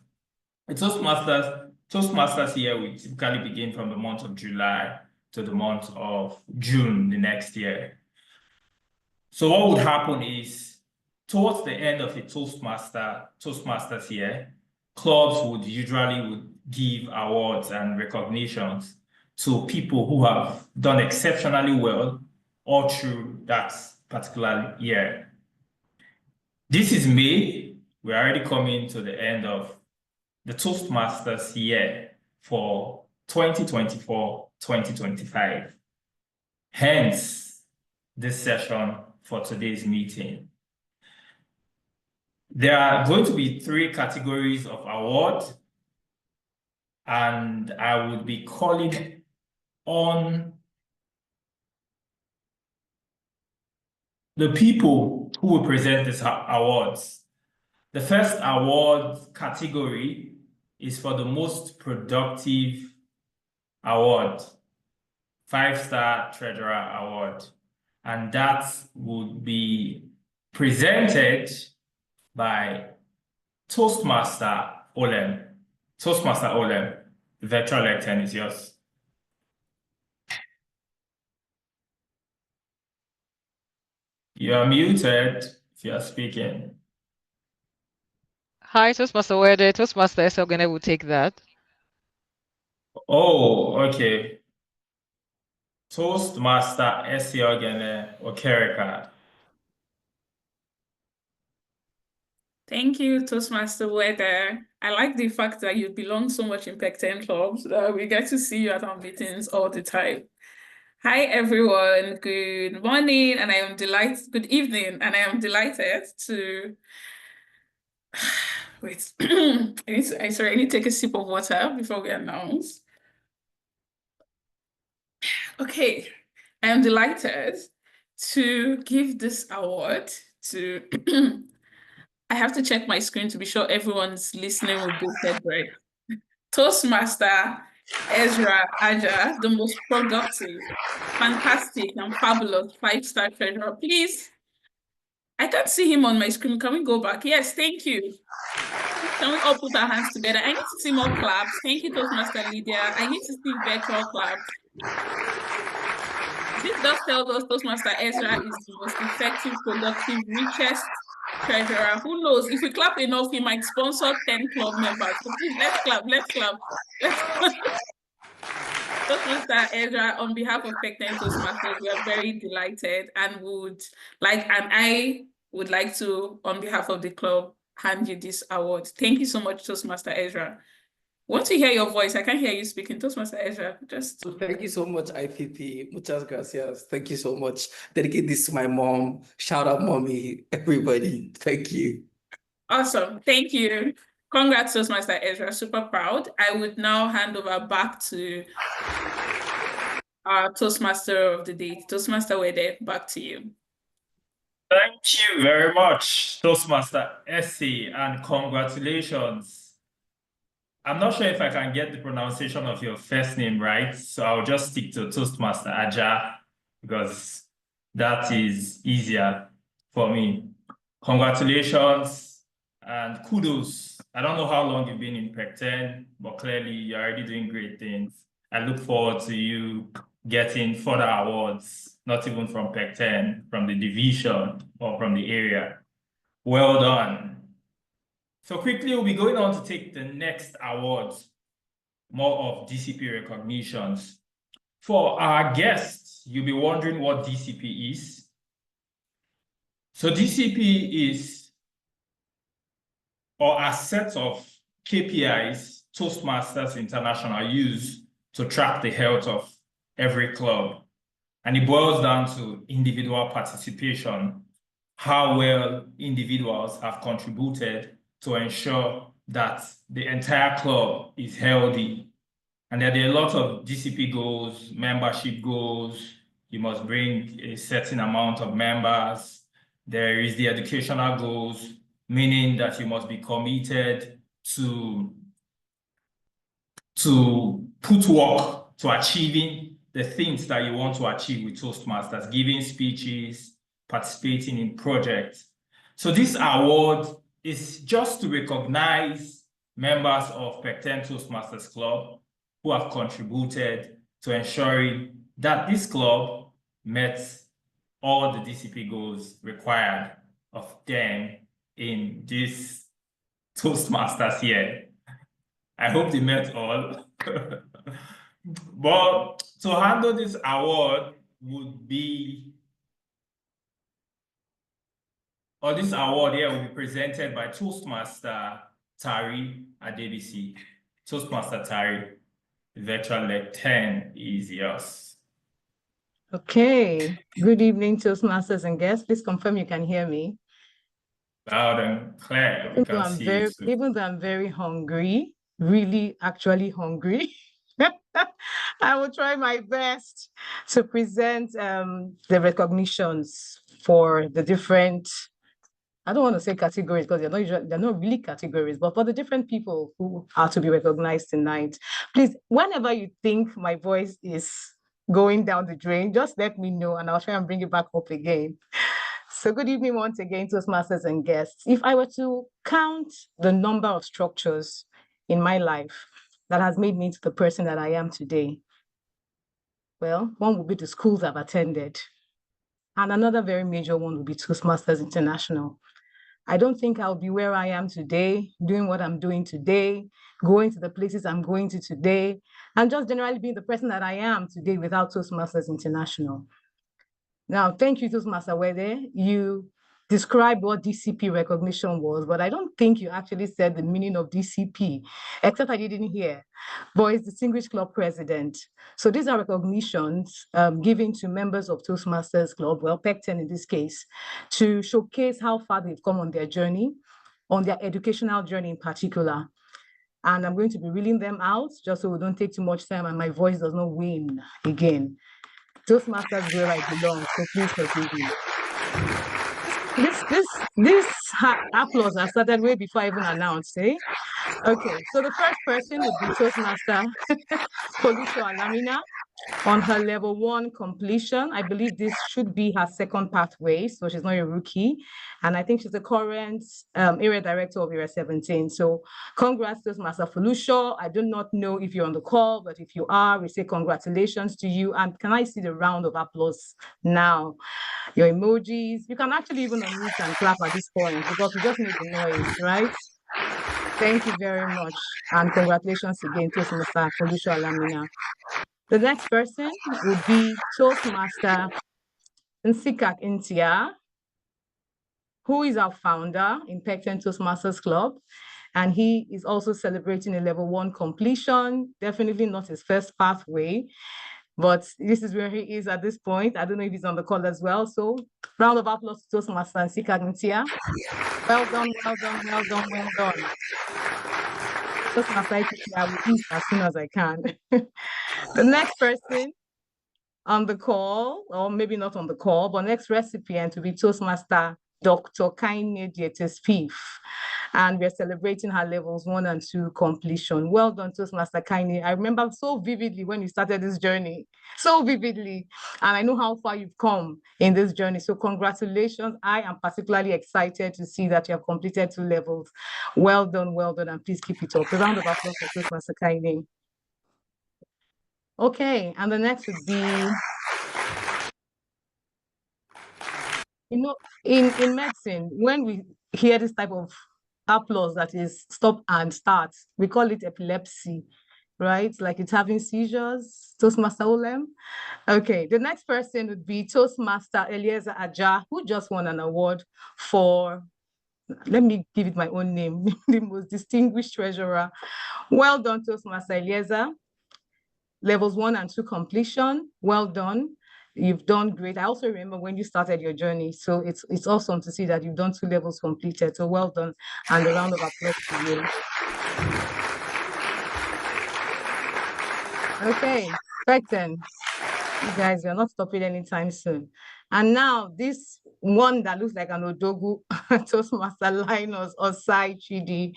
a Toastmasters year will typically begin from the month of July to the month of June the next year. So what would happen is, towards the end of a Toastmasters year, clubs would usually give awards and recognitions to people who have done exceptionally well all through that particular year. This is May. We're already coming to the end of the Toastmasters year for 2024-2025. Hence, this session for today's meeting. There are going to be 3 categories of awards, and I would be calling on the people who will present these awards. The first award category is for the most productive award, 5-star treasurer award. And that would be presented by Toastmaster Olem. Toastmaster Olem, the virtual lectern is yours. You are muted if you are speaking. Hi, Toastmaster Wede. Toastmaster Esogene will take that. Oh, okay. Toastmaster Esiogene Okereka. Thank you, Toastmaster Weather. I like the fact that you belong so much in Pecten clubs that we get to see you at our meetings all the time. Hi, everyone. Good morning, and I am delighted. Good evening, and I am delighted to. Wait, I need to take a sip of water before we announce. Okay, I am delighted to give this award to. I have to check my screen to be sure everyone's listening with bated breath. Toastmaster Ezra Aja, the most productive, fantastic, and fabulous 5-star treasurer. Please, I can't see him on my screen. Can we go back? Yes, thank you. Can we all put our hands together? I need to see more claps. Thank you, Toastmaster Lydia. I need to see virtual claps. This just tells us Toastmaster Ezra is the most effective, productive, richest treasurer. Who knows? If we clap enough, he might sponsor 10 club members. So please, let's clap, let's clap. Let's clap. Toastmaster Ezra, on behalf of Pecten Toastmasters, we are very delighted and I would like to, on behalf of the club, hand you this award. Thank you so much, Toastmaster Ezra. Want to hear your voice? I can't hear you speaking. Toastmaster Ezra, just... Thank you so much, IPP. Muchas gracias. Thank you so much. Dedicate this to my mom. Shout out, mommy, everybody. Thank you. Awesome. Thank you. Congrats, Toastmaster Ezra. Super proud. I would now hand over back to our Toastmaster of the day. Toastmaster Wede, back to you. Thank you very much, Toastmaster Essie, and congratulations. I'm not sure if I can get the pronunciation of your first name right, so I'll just stick to Toastmaster Aja because that is easier for me. Congratulations and kudos. I don't know how long you've been in Pecten, but clearly you're already doing great things. I look forward to you getting further awards, not even from Pecten, from the division or from the area. Well done. So quickly, we'll be going on to take the next awards, more of DCP recognitions. For our guests, you'll be wondering what DCP is. So DCP is, or a set of KPIs Toastmasters International use to track the health of every club. And it boils down to individual participation, how well individuals have contributed to ensure that the entire club is healthy. And there are a lot of DCP goals, membership goals. You must bring a certain amount of members. There is the educational goals, meaning that you must be committed to put work to achieving the things that you want to achieve with Toastmasters, giving speeches, participating in projects. So this award is just to recognize members of Pecten Toastmasters Club who have contributed to ensuring that this club met all the DCP goals required of them in this Toastmasters year. I hope they met all. But to handle this award would be, or this award here will be presented by Toastmaster Tari Adebisi. Toastmaster Tari, virtual leg 10 is yours. Okay. Good evening, Toastmasters and guests. Please confirm you can hear me. Loud and clear. We can see you too. Even though I'm very hungry, really actually hungry, I will try my best to present the recognitions for the different I don't want to say categories because they're not really categories, but for the different people who are to be recognized tonight, please, whenever you think my voice is going down the drain, just let me know and I'll try and bring it back up again. So good evening once again, Toastmasters and guests. If I were to count the number of structures in my life that has made me into the person that I am today, well, one would be the schools I've attended. And another very major one would be Toastmasters International. I don't think I'll be where I am today, doing what I'm doing today, going to the places I'm going to today, and just generally being the person that I am today without Toastmasters International. Now, thank you, Toastmaster Wede. You described what DCP recognition was, but I don't think you actually said the meaning of DCP, except I didn't hear. But it's Distinguished Club President. So these are recognitions given to members of Toastmasters Club, well, Pecten in this case, to showcase how far they've come on their journey, on their educational journey in particular. And I'm going to be reading them out just so we don't take too much time and my voice does not wane again. Toastmasters where I belong, so please forgive me. This applause has started way before I even announced, eh? Okay, so the first person would be Toastmaster Folusho Alamina on her level 1 completion. I believe this should be her second pathway, so she's not a rookie. And I think she's the current area director of Area 17. So congrats to Master Folusho. I do not know if you're on the call, but if you are, we say congratulations to you. And can I see the round of applause now? Your emojis. You can actually even unmute and clap at this point because we just need the noise, right? Thank you very much. And congratulations again to Master Folusho Alamina. The next person would be Toastmaster Nsikak Intia, who is our founder in Pecten Toastmasters Club. And he is also celebrating a level 1 completion, definitely not his first pathway, but this is where he is at this point. I don't know if he's on the call as well. So round of applause to Toastmaster Nsikak Intia. Well done, well done, well done, well done. Toastmaster IPP, I will eat as soon as I can. The next person on the call, or maybe not on the call, but next recipient to be Toastmaster Dr. Kaine Dietes Pif. And we're celebrating her levels 1 and 2 completion. Well done, Toastmaster Kaine. I remember so vividly when you started this journey, so vividly. And I know how far you've come in this journey. So congratulations. I am particularly excited to see that you have completed 2 levels. Well done, and please keep it up. A round of applause for Toastmaster Kaine. Okay, and the next would be, in medicine, when we hear this type of applause that is stop and start, we call it epilepsy, right? Like it's having seizures. Toastmaster Olem. Okay, the next person would be Toastmaster Eliezer Aja, who just won an award for, let me give it my own name, the most distinguished treasurer. Well done, Toastmaster Eliezer. Levels 1 and 2 completion. Well done. You've done great. I also remember when you started your journey. So it's awesome to see that you've done 2 levels completed. So well done. And a round of applause to you. Okay, Pecten. You guys, you're not stopping anytime soon. And now this one that looks like an Odogu, Toastmaster Linus Osai Chidi.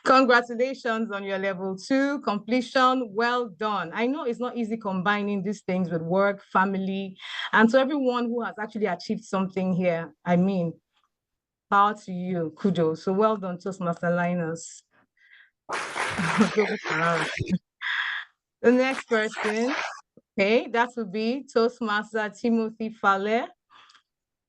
Congratulations on your level 2 completion. Well done. I know it's not easy combining these things with work, family, and to everyone who has actually achieved something here. I mean, power to you, kudos. So well done, Toastmaster Linus. The next person, okay, that would be Toastmaster Timothy Fale.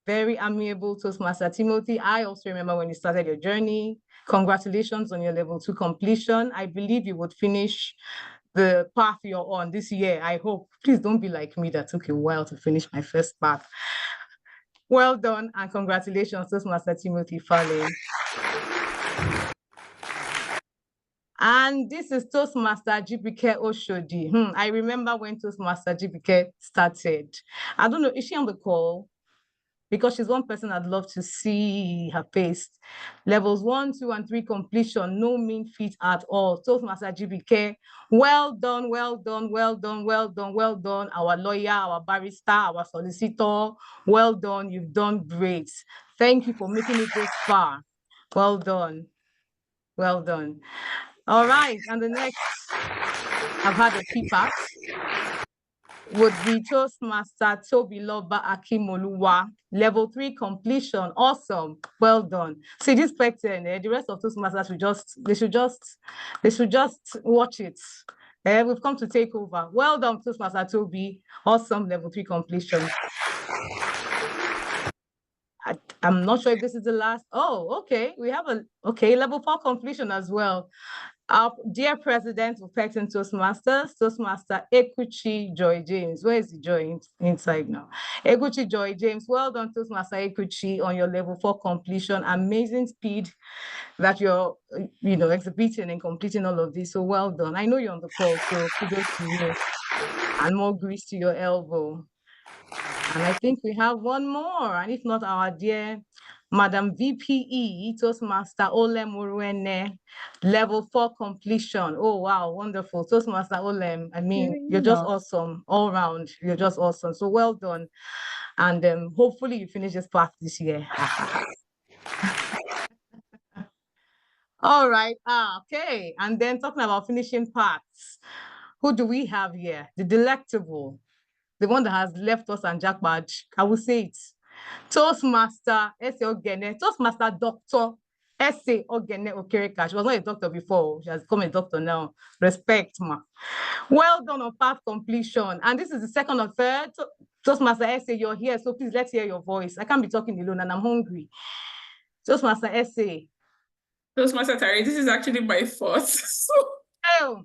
Very amiable Toastmaster Timothy. I also remember when you started your journey. Congratulations on your level 2 completion. I believe you would finish the path you're on this year. I hope. Please don't be like me that took a while to finish my first path. Well done and congratulations, Toastmaster Timothy Fale. And this is Toastmaster GBK Oshodi. I remember when Toastmaster GBK started. I don't know, is she on the call? Because she's one person I'd love to see her face. Levels 1, 2, and 3 completion, no mean feat at all. Toastmaster GBK, well done, well done, well done, well done, well done. Our lawyer, our barrister, our solicitor, well done, you've done great. Thank you for making it this far. Well done. Well done. All right. And the next, I've had a peep at, would be Toastmaster Tobiloba Akimoluwa, level 3 completion. Awesome. Well done. See this Pecten, the rest of Toastmasters they should just watch it. We've come to take over. Well done, Toastmaster Toby. Awesome level 3 completion. I'm not sure if this is the last. Oh, okay. We have level 4 completion as well. Our dear president of Pecten Toastmasters, Toastmaster Ekuchi Joy James. Where is the Joy inside now? Ekuchi Joy James. Well done, Toastmaster Ekuchi, on your level 4 completion. Amazing speed that you're, exhibiting and completing all of this. So well done. I know you're on the call, so kudos to you. And more grease to your elbow. And I think we have one more, and if not, our dear Madam VPE, Toastmaster Olem Uruene, level 4 completion. Oh, wow, wonderful. Toastmaster Olem, I mean, you're just awesome all round. You're just awesome. So well done. And hopefully you finish this path this year. All right. Okay. And then talking about finishing paths, who do we have here? The delectable, the one that has left us and Jack Badge. I will say it. Toastmaster S.A. Ogene, Toastmaster Dr. S.A. Ogene Okereka. She was not a doctor before. She has become a doctor now. Respect, ma. Well done on path completion. And this is the second or third. Toastmaster S.A., you're here, so please let's hear your voice. I can't be talking alone and I'm hungry. Toastmaster S.A. Toastmaster Tari, this is actually my first. Oh,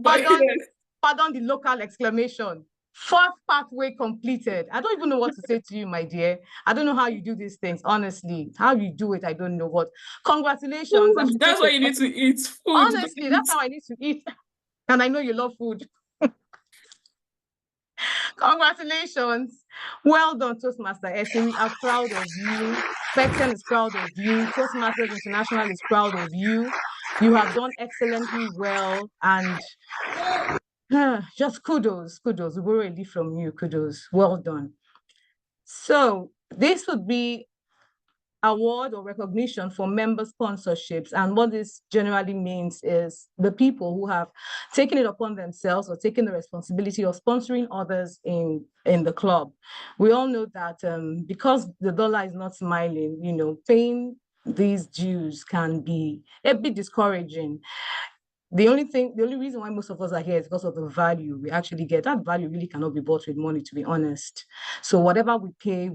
pardon the local exclamation. Fourth pathway completed. I don't even know what to say to you, my dear. I don't know how you do these things, honestly. How you do it, I don't know. But congratulations. That's why you need to eat food. Honestly, that's how I need to eat. And I know you love food. Congratulations. Well done, Toastmaster Essie. We are proud of you. Pecten is proud of you. Toastmasters International is proud of you. You have done excellently well. And just kudos. We borrow a leaf from you. Kudos. Well done. So this would be award or recognition for member sponsorships. And what this generally means is the people who have taken it upon themselves or taken the responsibility of sponsoring others in the club. We all know that because the dollar is not smiling, paying these dues can be a bit discouraging. The only reason why most of us are here is because of the value we actually get. That value really cannot be bought with money, to be honest. So whatever we pay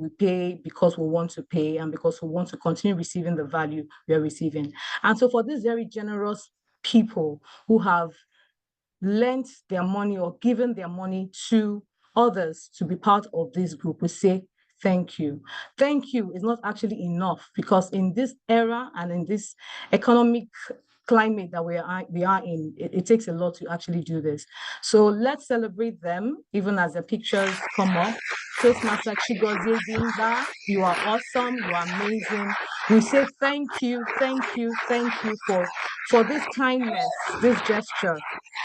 because we want to pay and because we want to continue receiving the value we are receiving. And so for these very generous people who have lent their money or given their money to others to be part of this group, we say thank you. Thank you is not actually enough, because in this era and in this economic climate that we are in, it takes a lot to actually do this. So let's celebrate them, even as the pictures come up. Toastmaster Chigozie Dimba, you are awesome, you are amazing. We say thank you for this kindness, this gesture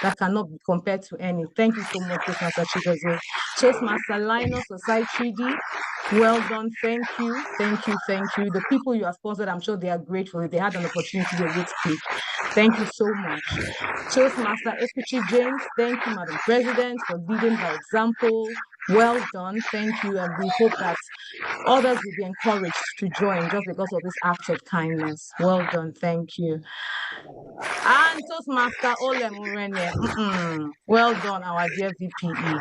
that cannot be compared to any. Thank you so much, Toastmaster Chigozie. Toastmaster Linus Osai, well done. Thank you. The people you are sponsored, I'm sure they are grateful. If they had an opportunity, they would speak. Thank you so much. Toastmaster Ekuchi James, thank you, Madam President, for leading by example. Well done. Thank you. And we hope that others will be encouraged to join just because of this act of kindness. Well done. Thank you. And Toastmaster Ole Murene, well done, our dear VPE.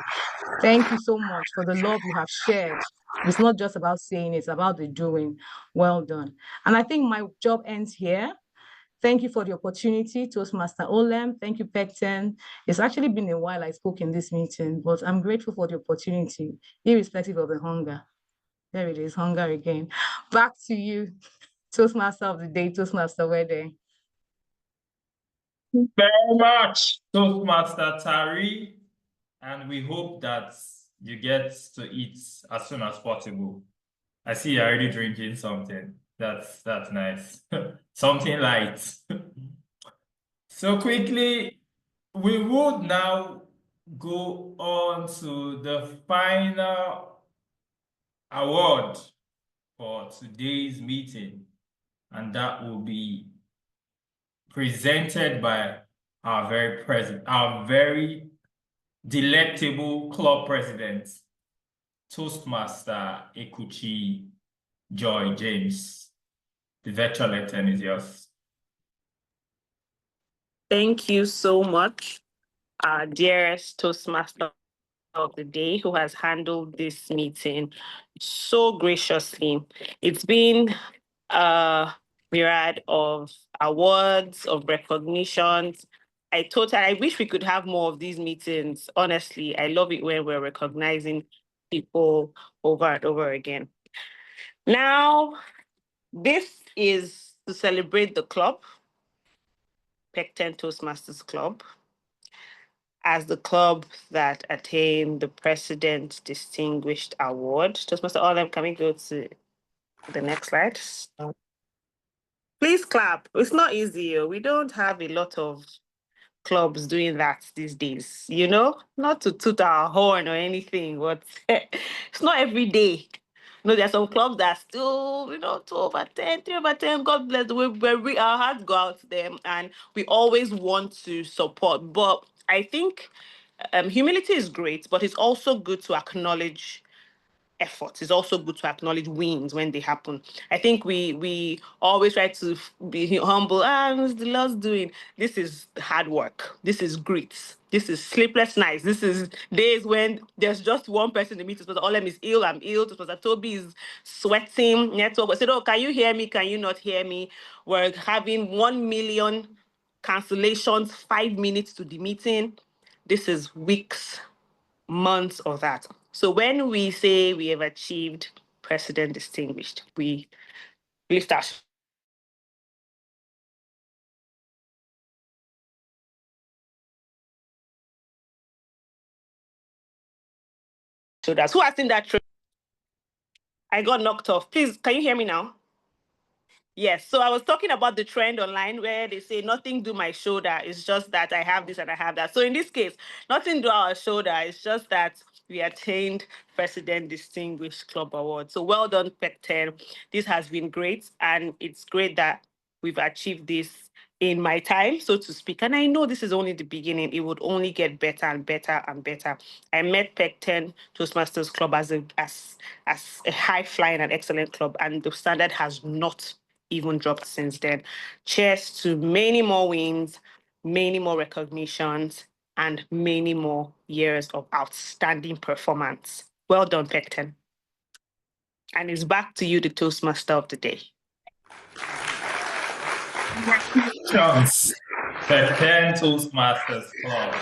Thank you so much for the love you have shared. It's not just about saying, it's about the doing. Well done. And I think my job ends here. Thank you for the opportunity, Toastmaster Olem. Thank you, Pecten. It's actually been a while I spoke in this meeting, but I'm grateful for the opportunity, irrespective of the hunger. There it is, hunger again. Back to you, Toastmaster of the day, Toastmaster Wede. Very much, Toastmaster Tari, and we hope that you get to eat as soon as possible. I see you're already drinking something. That's nice. Something light. So quickly, we would now go on to the final award for today's meeting, and that will be presented by our very delectable club president, Toastmaster Ekuchi Joy James. The virtual lectern is yours. Thank you so much, our dearest Toastmaster of the day, who has handled this meeting so graciously. It's been a myriad of awards, of recognitions. I wish we could have more of these meetings. Honestly, I love it when we're recognizing people over and over again. Now, this is to celebrate the club, Pecten Toastmasters Club, as the club that attained the President Distinguished Award. Toastmaster Olem, can we go to the next slide? Please clap. It's not easy. We don't have a lot of clubs doing that these days, not to toot our horn or anything, but it's not every day. There are some clubs that are still, 2/10, 3/10. God bless. Our hearts go out to them, and we always want to support. But I think humility is great, but it's also good to acknowledge efforts. It's also good to acknowledge wins when they happen. I think we always try to be humble. It's the Lord's doing. This is hard work. This is grit. This is sleepless nights. This is days when there's just one person in the meeting. All them is ill. I'm ill. Toby is sweating. Network. I said, "Oh, can you hear me? Can you not hear me?" We're having 1 million cancellations, 5 minutes to the meeting. This is weeks, months of that. So when we say we have achieved President Distinguished, we lift our shoulders. Who has seen that? I got knocked off. Please, can you hear me now? Yes, so I was talking about the trend online where they say nothing do my shoulder. It's just that I have this and I have that. So in this case, nothing do our shoulder. It's just that we attained President Distinguished Club Award. So well done, Pecten. This has been great, and it's great that we've achieved this in my time, so to speak. And I know this is only the beginning. It would only get better and better and better. I met Pecten Toastmasters Club as a high flying and excellent club, and the standard has not even dropped since then. Cheers to many more wins, many more recognitions, and many more years of outstanding performance. Well done, Pecten. And it's back to you, the Toastmaster of the day. Congratulations, Pecten Toastmasters Club.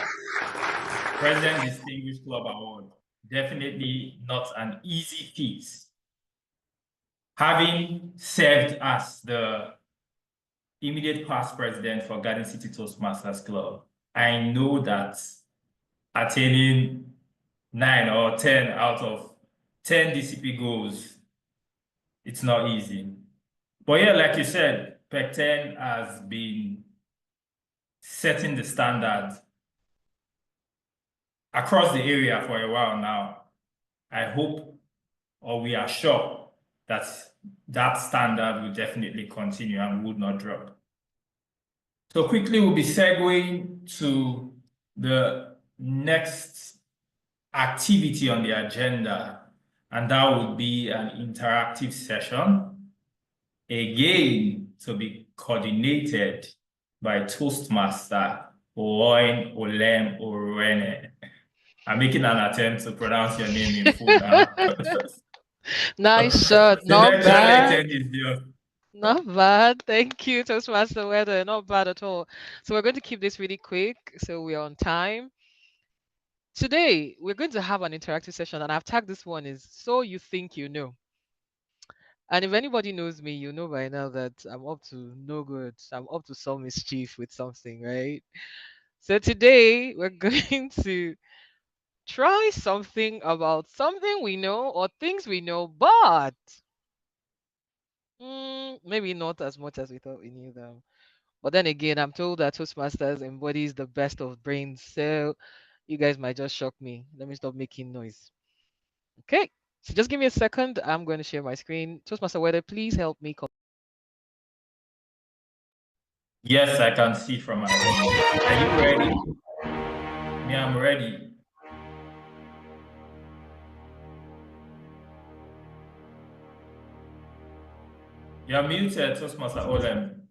President Distinguished Club Award. Definitely not an easy feat. Having served as the immediate past president for Garden City Toastmasters Club, I know that attaining 9 or 10 out of 10 DCP goals, it's not easy. But yeah, like you said, Pecten has been setting the standard across the area for a while now. I hope, or we are sure, that that standard will definitely continue and would not drop. So quickly, we'll be segueing to the next activity on the agenda, and that would be an interactive session, again, to be coordinated by Toastmaster Owen Olem Orene. I'm making an attempt to pronounce your name in full now. Nice shot. The Not virtual bad. lecture is yours. Not bad. Thank you, Toastmaster Weather. Not bad at all. So we're going to keep this really quick so we're on time. Today, we're going to have an interactive session, and I've tagged this one is So You Think You Know. And if anybody knows me, you know by now that I'm up to no good. I'm up to some mischief with something, right? So today, we're going to try something about something we know or things we know, but maybe not as much as we thought we knew them. But then again, I'm told that Toastmasters embodies the best of brains, so you guys might just shock me. Let me stop making noise. Okay, So just give me a second. I'm going to share my screen. Toastmaster Weather, please help me. Yes, I can see from my end. Are you ready? Me, I'm ready. You're muted, Toastmaster Olem.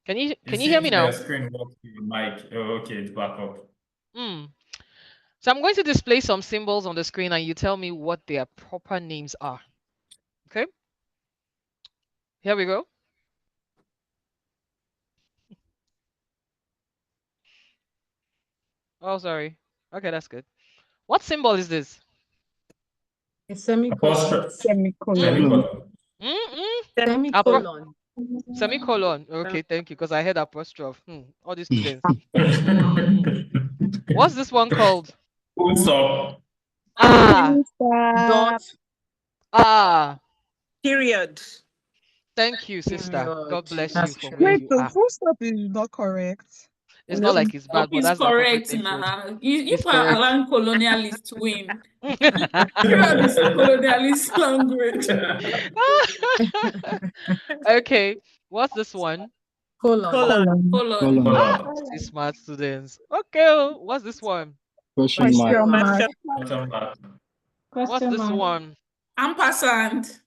Can you It hear me seems now? the screen works with the mic. Oh, okay, it's back up. So I'm going to display some symbols on the screen and you tell me what their proper names are. Okay? Here we go. Oh, sorry. Okay, that's good. What symbol is this? A semicolon. Apostrophe. Semicolon. Semicolon. Semicolon. Okay, thank you. Because I heard apostrophe. All these students. What's this one called? Full stop. Dot. Period. Thank you, sister. Period. God bless That's you for true. where Wait, you the are. full stop is not correct. It's not like it's bad, but It's that's the appropriate correct name for it. now. You It's can correct. allow colonialist win. Period is colonialist language. Okay, what's this one? Colon. See, smart students. Okay, what's this one? Question mark. What's this one? Ampersand.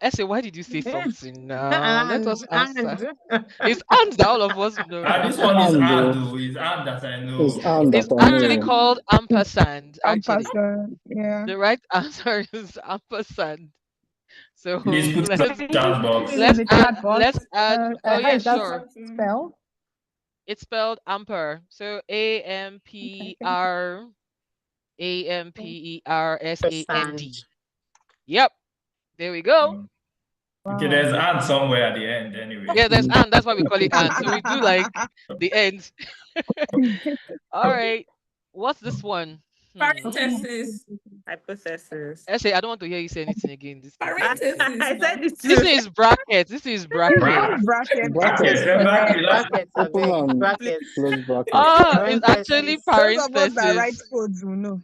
Essay, why did you say something now? Let us answer. And. It's and that all of us know. This one is and, though. It's and that I know. It's and It's that I actually know. called ampersand. Actually, Ampersand, yeah. the right answer is ampersand. So Please put let's the chat box. let's add. Oh yeah, sure. Spell? It's spelled amper. So AMPERSAND. Yep. There we go. Okay, there's and somewhere at the end anyway. Yeah, there's and. That's why we call it and. So we do like the end. All right. What's this one? Parenthesis. Hypothesis. Essay, I don't want to hear you say anything again. This Parenthesis. I said it This too. is bracket. This is bracket. Bracket. Brackets. Brackets, I Open beg. and Brackets. close brackets. It's actually Those of us that write parenthesis. codes will know.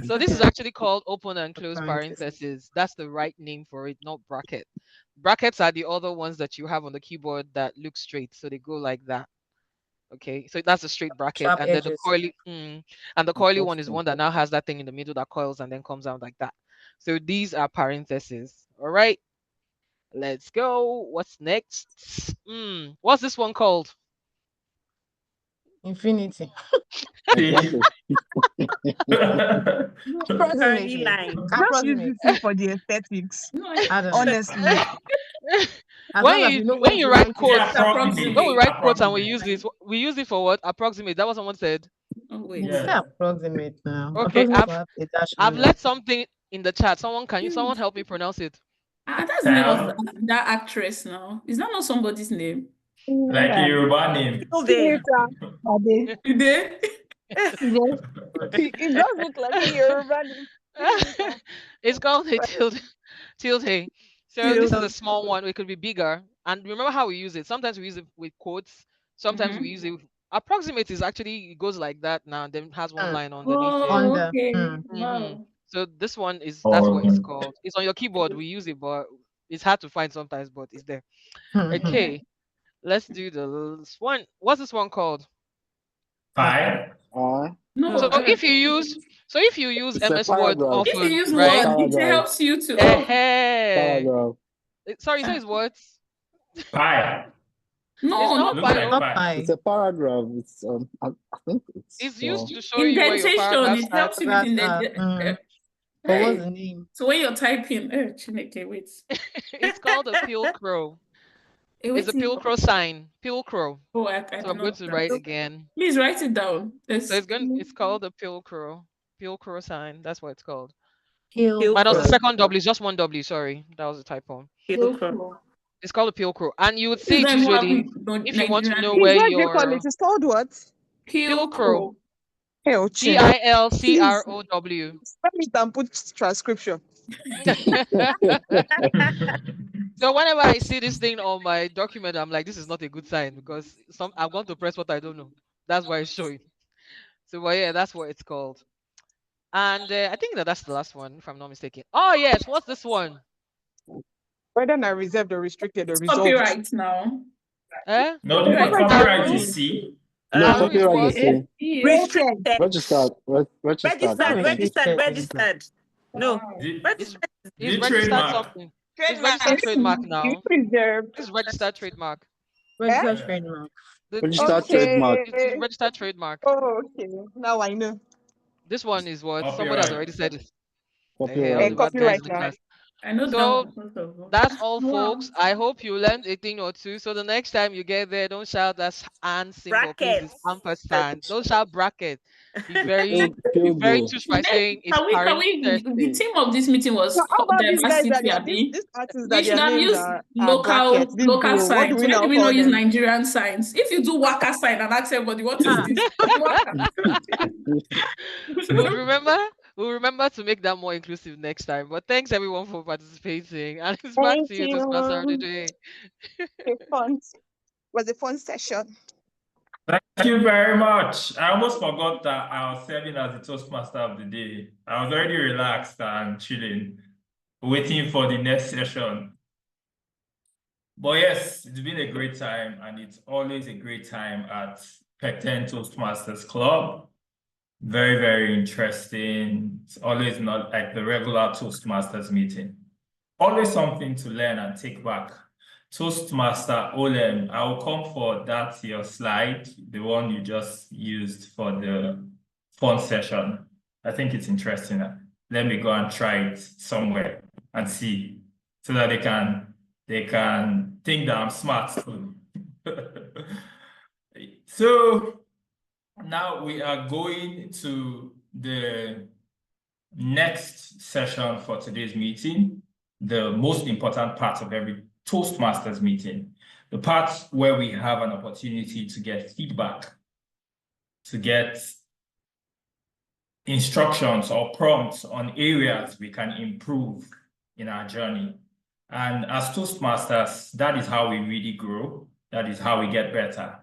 So this is actually called open and close Parenthesis. parentheses. That's the right name for it, not bracket. Brackets are the other ones that you have on the keyboard that look straight. So they go like that. Okay, so that's a straight bracket, Sharp and then the edges. coily one is one that now has that thing in the middle that coils and then comes out like that. So these are parentheses. All right, let's go. What's next? What's this one called? Infinity. Curly line. Just use it for the aesthetics. I don't know. Honestly. As long as you know When what you to write write, quotes, approximate. when we write quotes and we use it for what? Approximate. That was someone said. Oh, wait. it's Yeah. approximate now. Okay, Approximate will have a dash I've on it. left something in the chat. Someone help me pronounce it? That's the name of that actress now. Is that not somebody's name? Like a Yoruba name. Ade. You did? It does look like a Yoruba name. It's called a tilde. So this is a small one. It could be bigger. And remember how we use it. Sometimes we use it with quotes. Sometimes we use it. Approximate is actually, it goes like that now. Then has one line underneath it. Under. Okay. Wow. So this one that's what it's called. It's on your keyboard. We use it, but it's hard to find sometimes. But it's there. Okay, let's do this one. What's this one called? Pi. No. So if you use It's a MS Word paragraph. often, If you use right? Word, it helps you to. Paragraph. Sorry, so it's what? Pi. No, not Looks pi. like Not pi. pi. It's a paragraph. It's I think It's used to show you where your Indentation. paragraph It helps starts. you with the. But what's the name? So when you're typing, Chineke, wait. It's called a pilcrow. It's a pilcrow sign. Pilcrow. Oh, I So I'm going to write again. Please write it down. So it's called a pilcrow. Pilcrow sign. That's what it's called. Pilcrow. Minus the second W, just one W. Sorry, that was a typo. Pilcrow. It's called a pilcrow, and you would see it usually if you want to know where What do you your call it? It's called what? pilcrow. Pilcrow. Pilcrow. Spell it and put transcription. So whenever I see this thing on my document, I'm like, this is not a good sign because I'm going to press what I don't know. That's why it's showing. So, but yeah, that's what it's called. And I think that's the last one, if I'm not mistaken. Oh yes, what's this one? Whether not reserved or restricted or It's resolved. copyright now. Eh? No, the Copyright Copyright copyright Aaron? is is C. No, Aaron is copyright what? is okay. C. Rated. Restricted. Registered. Registered. Registered. Actually. Registered. Registered. Registered. No. The, Is Registered. is the registered trademark. something? Is registered Trademark. trademark now? Reserved. This is registered trademark. Eh? Registered Yeah. trademark. This Registered one is trademark. it's Okay. registered trademark. Oh, okay. Now I know. This one is what somebody has Copyright. already said it. Hey, all Copyright. the bad guys Copyright in the now. class. I know that So one. First of all. that's all, Wow. folks. I hope you learned a thing or two. So the next time you get there, don't shout that and symbol, please. It's Brackets. ampersand. Don't shout bracket. Be very, Field, be field very goal. touched by saying it's The parentheses. theme of this meeting So was how about these guys that diversity, these Abi. artists We that should their have names used are brackets, this local duo? What do signs. we Why now do we not call use them? Nigerian signs? If you do waka sign and ask everybody, what is Ah, this? Waka. We'll remember. We'll remember to make that more inclusive next time. But thanks everyone for participating. And it's back Thank to you, Toastmaster of the you. day. Was a fun session. Thank you very much. I almost forgot that I was serving as the Toastmaster of the day. I was already relaxed and chilling, waiting for the next session. But yes, it's been a great time, and it's always a great time at Pecten Toastmasters Club. Very, very interesting. It's always not like the regular Toastmasters meeting. Always something to learn and take back. Toastmaster Olem, I will come for that your slide, the one you just used for the fun session. I think it's interesting. Let me go and try it somewhere and see, so that they can think that I'm smart too. So now we are going to the next session for today's meeting, the most important part of every Toastmasters meeting, the part where we have an opportunity to get feedback, to get instructions or prompts on areas we can improve in our journey. And as Toastmasters, that is how we really grow. That is how we get better.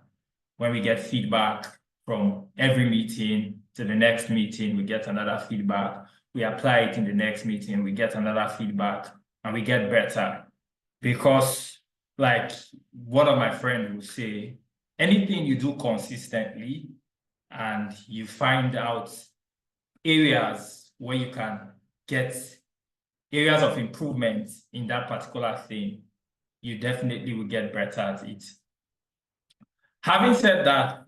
When we get feedback from every meeting to the next meeting, we get another feedback. We apply it in the next meeting, we get another feedback, and we get better. Because, like one of my friends would say, anything you do consistently and you find out areas where you can get areas of improvement in that particular thing, you definitely will get better at it. Having said that,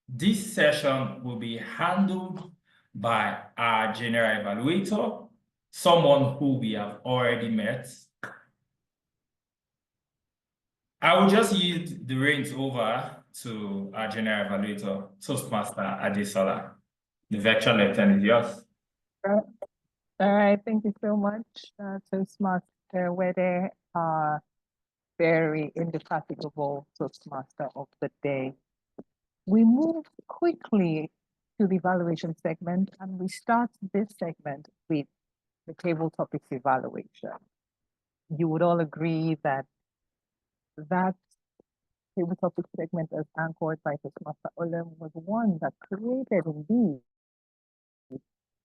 this session will be handled by our general evaluator, someone who we have already met. I will just yield the reins over to our general evaluator, Toastmaster Adesola. The virtual lectern is yours. All right, thank you so much, Toastmaster Wede, very indefatigable Toastmaster of the day. We move quickly to the evaluation segment, and we start this segment with the table topics evaluation. You would all agree that that table topic segment, as anchored by Toastmaster Olem, was one that created indeed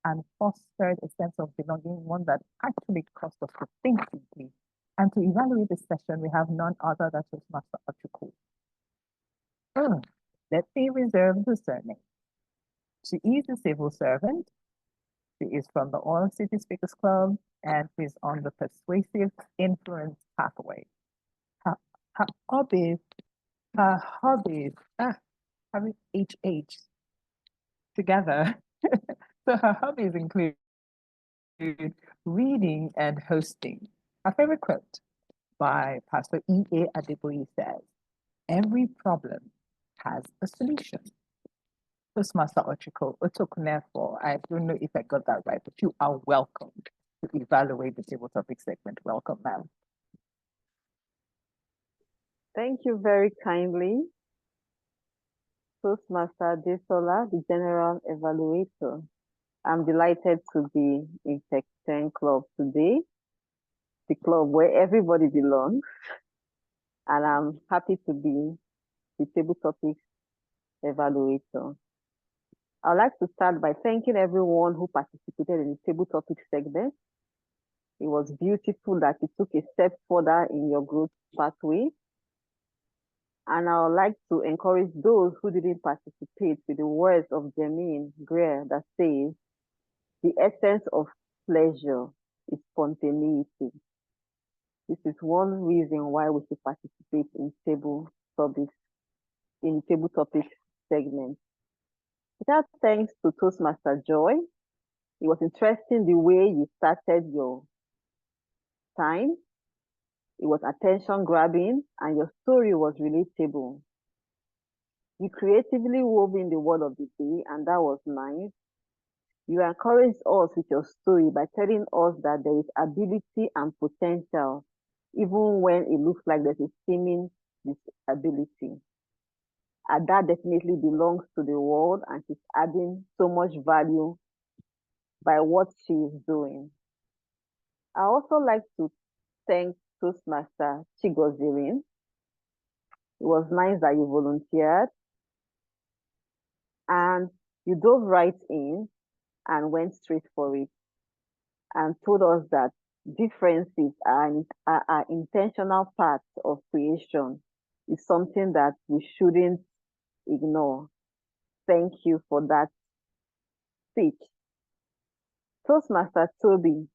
and fostered a sense of belonging, one that actually caused us to think deeply. And to evaluate this session, we have none other than Toastmaster Achukwu. Let me reserve the surname. She is a civil servant. She is from the Oil City Speakers Club and is on the persuasive influence pathway. Her hobbies, having HH together. So her hobbies include reading and hosting. Her favorite quote by Pastor E.A. Adeboye says, "Every problem has a solution." Toastmaster Otokunefo, I don't know if I got that right, but you are welcome to evaluate the table topic segment. Welcome, ma'am. Thank you very kindly, Toastmaster Desola, the General Evaluator. I'm delighted to be in Pecten Club today. the club where everybody belongs, and I'm happy to be the table topics evaluator. I'd like to start by thanking everyone who participated in the table topic segment. It was beautiful that you took a step further in your growth pathway. And I would like to encourage those who didn't participate with the words of Jermaine Greer that says, the essence of pleasure is spontaneity. This is one reason why we should participate in table topics segment. Without thanks to Toastmaster Joy, it was interesting the way you started your time. It was attention grabbing and your story was relatable. You creatively wove in the word of the day, and that was nice. You encouraged us with your story by telling us that there is ability and potential, even when it looks like there's a seeming disability. And that definitely belongs to the world, and she's adding so much value by what she is doing. I also like to thank Toastmaster Chigozirin. It was nice that you volunteered and you dove right in and went straight for it and told us that differences are intentional parts of creation. It's something that we shouldn't ignore. Thank you for that speech. Toastmaster Toby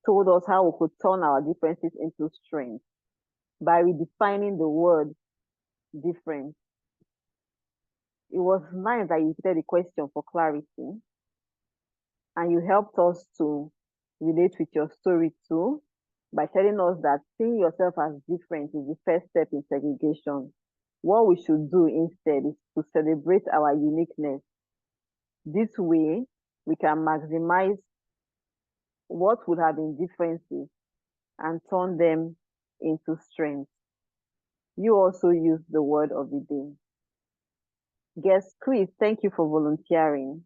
told us how we could turn our differences into strength by redefining the word difference. It was nice that you repeated the question for clarity, and you helped us to relate with your story too by telling us that seeing yourself as different is the first step in segregation. What we should do instead is to celebrate our uniqueness. This way, we can maximize what would have been differences and turn them into strengths. You also used the word of the day. Guest Chris, thank you for volunteering.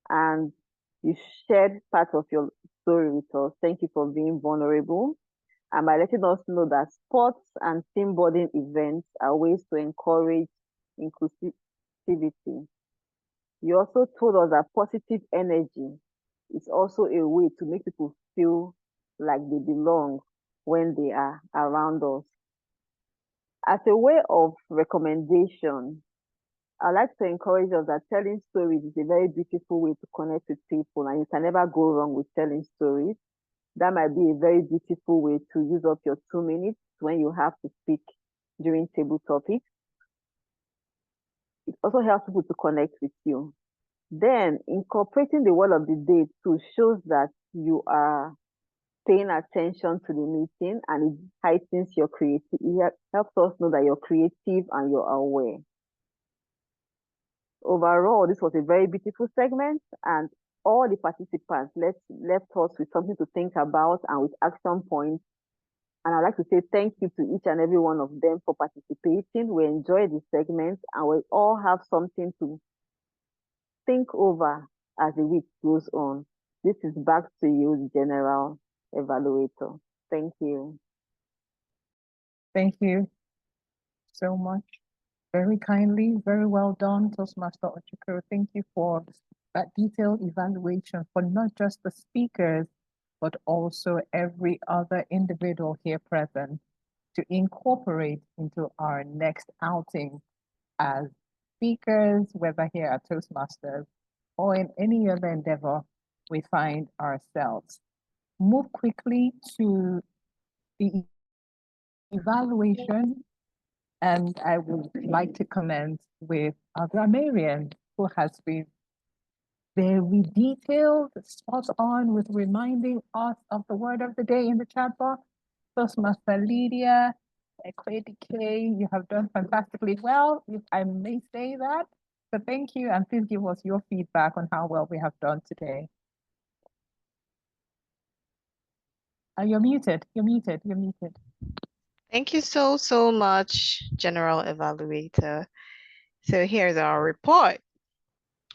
And you shared part of your story with us. Thank you for being vulnerable and by letting us know that sports and team building events are ways to encourage inclusivity. You also told us that positive energy is also a way to make people feel like they belong when they are around us. As a way of recommendation, I like to encourage us that telling stories is a very beautiful way to connect with people, and you can never go wrong with telling stories. That might be a very beautiful way to use up your 2 minutes when you have to speak during table topics. It also helps people to connect with you. Then incorporating the word of the day too shows that you are paying attention to the meeting, and it heightens your creativity. It helps us know that you're creative and you're aware. Overall, this was a very beautiful segment, and all the participants left us with something to think about and with action points. And I'd like to say thank you to each and every one of them for participating. We enjoyed the segment, and we all have something to think over as the week goes on. This is back to you, the General Evaluator. Thank you. Thank you so much. Very kindly, very well done, Toastmaster Ochikoro. Thank you for that detailed evaluation for not just the speakers, but also every other individual here present to incorporate into our next outing as speakers, whether here at Toastmasters or in any other endeavor we find ourselves. Move quickly to the evaluation, and I would like to commence with our grammarian, who has been very detailed, spot on with reminding us of the word of the day in the chat box. Toastmaster Lydia, Equadike, you have done fantastically well, if I may say that. So thank you, and please give us your feedback on how well we have done today. You're muted, you're muted, you're muted. Thank you so much, General Evaluator. So here's our report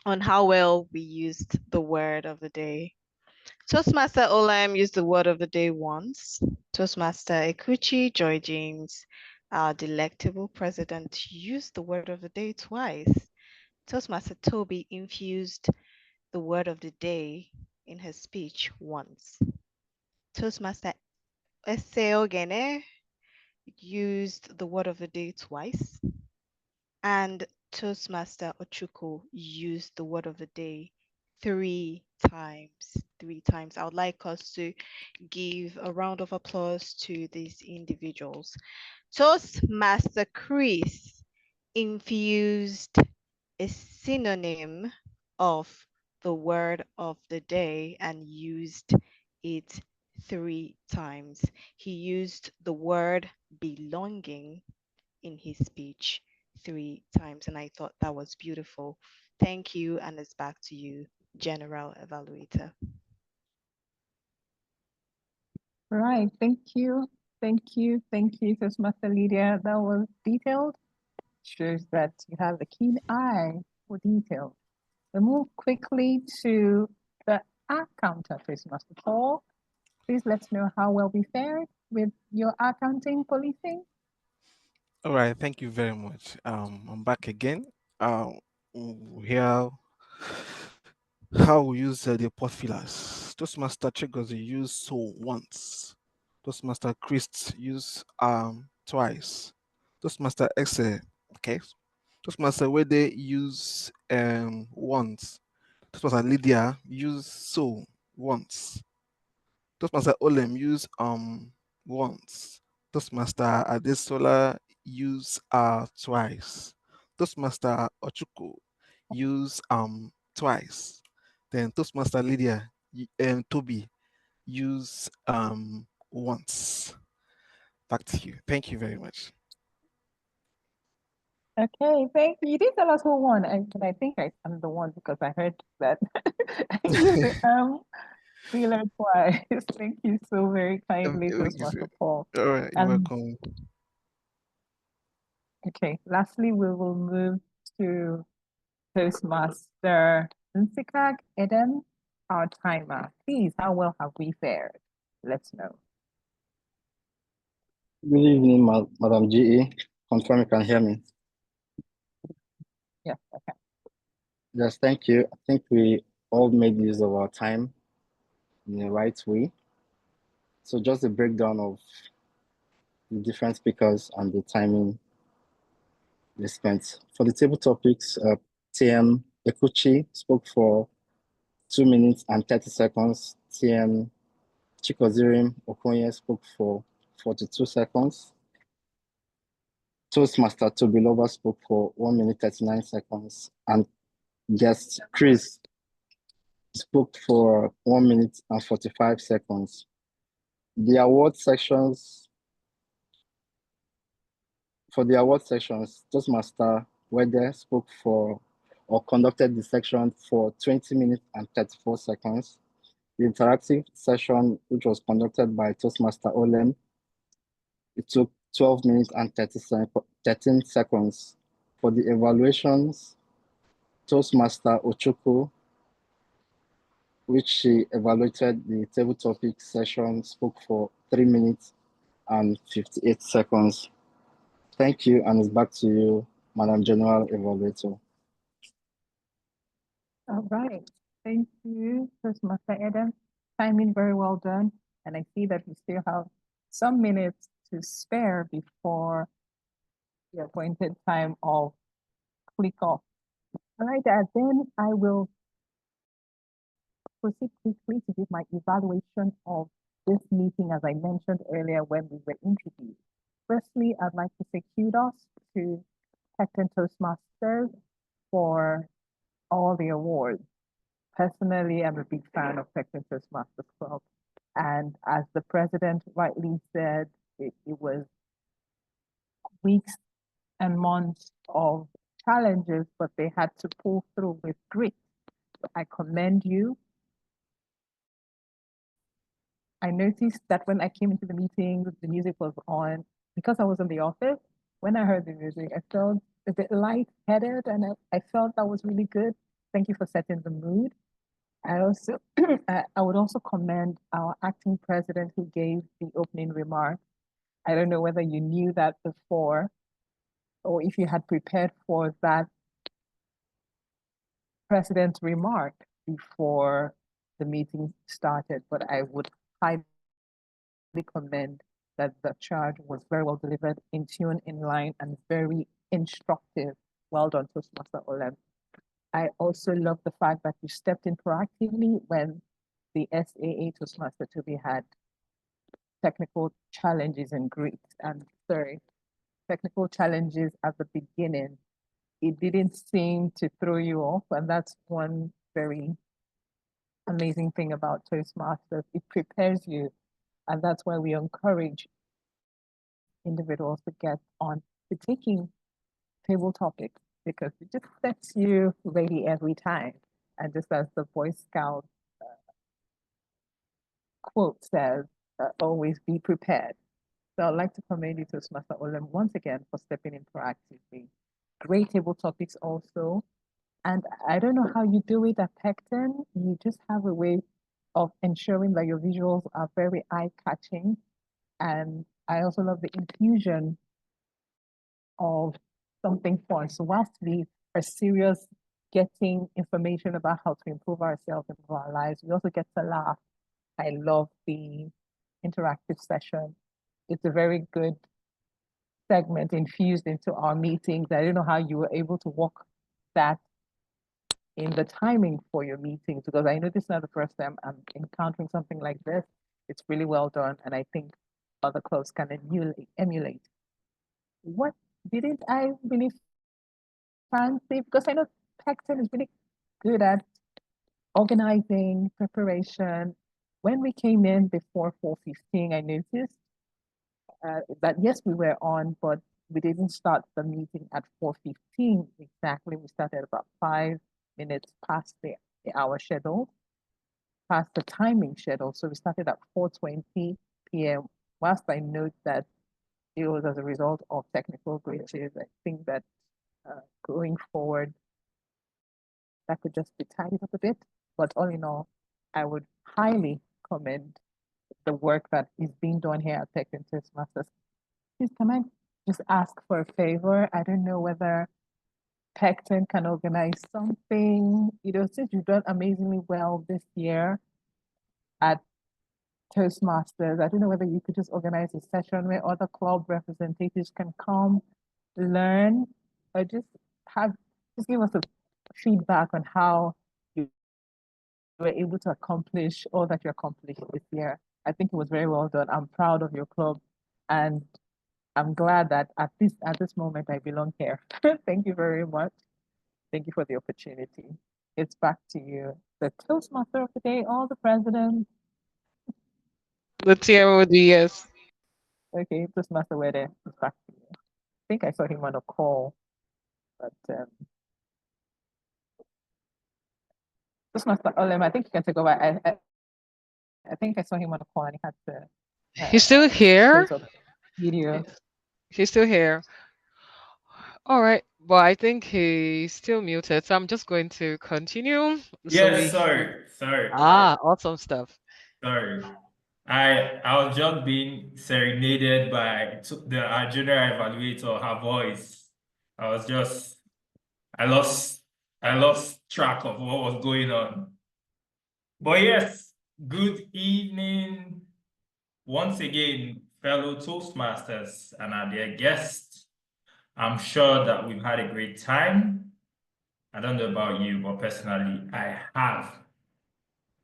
on how well we used the word of the day. Toastmaster Olam used the word of the day once. Toastmaster Ekuchi Joy James, our delectable president, used the word of the day twice. Toastmaster Toby infused the word of the day in his speech once. Toastmaster Eseogene used the word of the day twice. And Toastmaster Ochuko used the word of the day 3 times. 3 times. I would like us to give a round of applause to these individuals. Toastmaster Chris infused a synonym of the word of the day and used it 3 times. He used the word belonging in his speech 3 times, and I thought that was beautiful. Thank you, and it's back to you, General Evaluator. Right. Thank you. Thank you. Thank you, Toastmaster Lydia. That was detailed. Shows that you have a keen eye for detail. We move quickly to the art counter, Toastmaster Paul. Please let us know how well we fared with your art counting policing. All right, thank you very much. I'm back again. Here, how we use the pot fillers. Toastmaster triggers you use so once. Toastmaster Christ use twice. Toastmaster Excel, okay. Toastmaster where they use once. Toastmaster Lydia use so once. Toastmaster Olem use once. Toastmaster Adesola use twice. Toastmaster Ochuko use twice. Then Toastmaster Lydia and Toby use once. Back to you. Thank you very much. Okay, thank you. You did tell us who won, and I think I'm the one because I heard that you the feeler twice. Thank you so very kindly, Toastmaster Paul. All right, you're welcome. Okay, lastly, we will move to Toastmaster Nsikak Eden, our timer. Please, how well have we fared? Let's know. Good evening, Madam GE. Confirm you can hear me. Yes, I can. Yes, thank you. I think we all made use of our time in the right way. So just a breakdown of the different speakers and the timing they spent. For the table topics, TM Ekuchi spoke for 2 minutes and 30 seconds. TM Chikozirim Okonye spoke for 42 seconds. Toastmaster Tobilova spoke for 1 minute 39 seconds. And guest Chris spoke for 1 minute and 45 seconds. The award sections, for the award sections, Toastmaster Wede spoke for or conducted the section for 20 minutes and 34 seconds. The interactive session, which was conducted by Toastmaster Olem, it took 12 minutes and 13 seconds. For the evaluations, Toastmaster Ochuku, which she evaluated the table topic session, spoke for 3 minutes and 58 seconds. Thank you, and it's back to you, Madam General Evaluator. All right. Thank you, Toastmaster Eden. Timing very well done. And I see that we still have some minutes to spare before the appointed time of click off. All right, then I will proceed quickly to give my evaluation of this meeting, as I mentioned earlier when we were introduced. Firstly, I'd like to say kudos to Pecten Toastmasters for all the awards. Personally, I'm a big fan of Pecten Toastmasters Club. And as the president rightly said, it was weeks and months of challenges, but they had to pull through with grit. I commend you. I noticed that when I came into the meeting, the music was on. Because I was in the office, when I heard the music, I felt a bit lightheaded and I felt that was really good. Thank you for setting the mood. I also, I would also commend our acting president who gave the opening remark. I don't know whether you knew that before or if you had prepared for that president's remark before the meeting started, but I would highly commend that the charge was very well delivered, in tune, in line, and very instructive. Well done, Toastmaster Olem. I also love the fact that you stepped in proactively when the SAA Toastmaster Toby had technical challenges in Greek. And sorry, technical challenges at the beginning. It didn't seem to throw you off, and that's one very amazing thing about Toastmasters. It prepares you, and that's why we encourage individuals to get on to taking table topics, because it just sets you ready every time. And just as the Boy Scout quote says, always be prepared. So I'd like to commend you, Toastmaster Olem, once again for stepping in proactively. Great table topics also. And I don't know how you do it at Pecten. You just have a way of ensuring that your visuals are very eye-catching. And I also love the infusion of something fun. So whilst we are serious getting information about how to improve ourselves, improve our lives, we also get to laugh. I love the interactive session. It's a very good segment infused into our meetings. I don't know how you were able to work that in the timing for your meetings, because I know this is not the first time I'm encountering something like this. It's really well done, and I think other clubs can emulate. What didn't I really fancy? Because I know Pecten is really good at organizing, preparation. When we came in before 4:15, I noticed that yes, we were on, but we didn't start the meeting at 4:15 exactly. We started about 5 minutes past the hour schedule, past the timing schedule. So we started at 4:20 p.m. Whilst I note that it was as a result of technical glitches, I think that going forward, that could just be tidied up a bit. But all in all, I would highly commend the work that is being done here at Pecten Toastmasters. Please, can I just ask for a favor? I don't know whether Pecten can organize something. Since you've done amazingly well this year at Toastmasters, I don't know whether you could just organize a session where other club representatives can come, learn, or just give us a feedback on how you were able to accomplish all that you accomplished this year. I think it was very well done. I'm proud of your club, and I'm glad that at this moment I belong here. Thank you very much. Thank you for the opportunity. It's back to you, the Toastmaster of the day, or the president. Let's hear with the yes. Okay, Toastmaster Wede, it's back to you. I think I saw him on a call, but Toastmaster Olem, I think you can take over. I think I saw him on a call and he had to He's still here? close up video. He's still here. All right, but I think he's still muted, so I'm just going to continue. So Yes, sorry. awesome stuff. Sorry. I was just being serenaded by our junior evaluator, her voice. I lost track of what was going on. But yes, good evening once again, fellow Toastmasters and our dear guests. I'm sure that we've had a great time. I don't know about you, but personally, I have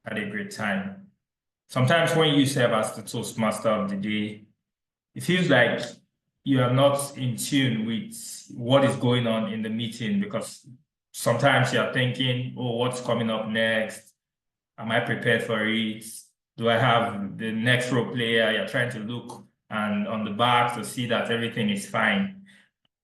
had a great time. Sometimes when you serve as the Toastmaster of the day, it feels like you are not in tune with what is going on in the meeting, because sometimes you're thinking, oh, what's coming up next? Am I prepared for it? Do I have the next role player? You're trying to look and on the back to see that everything is fine.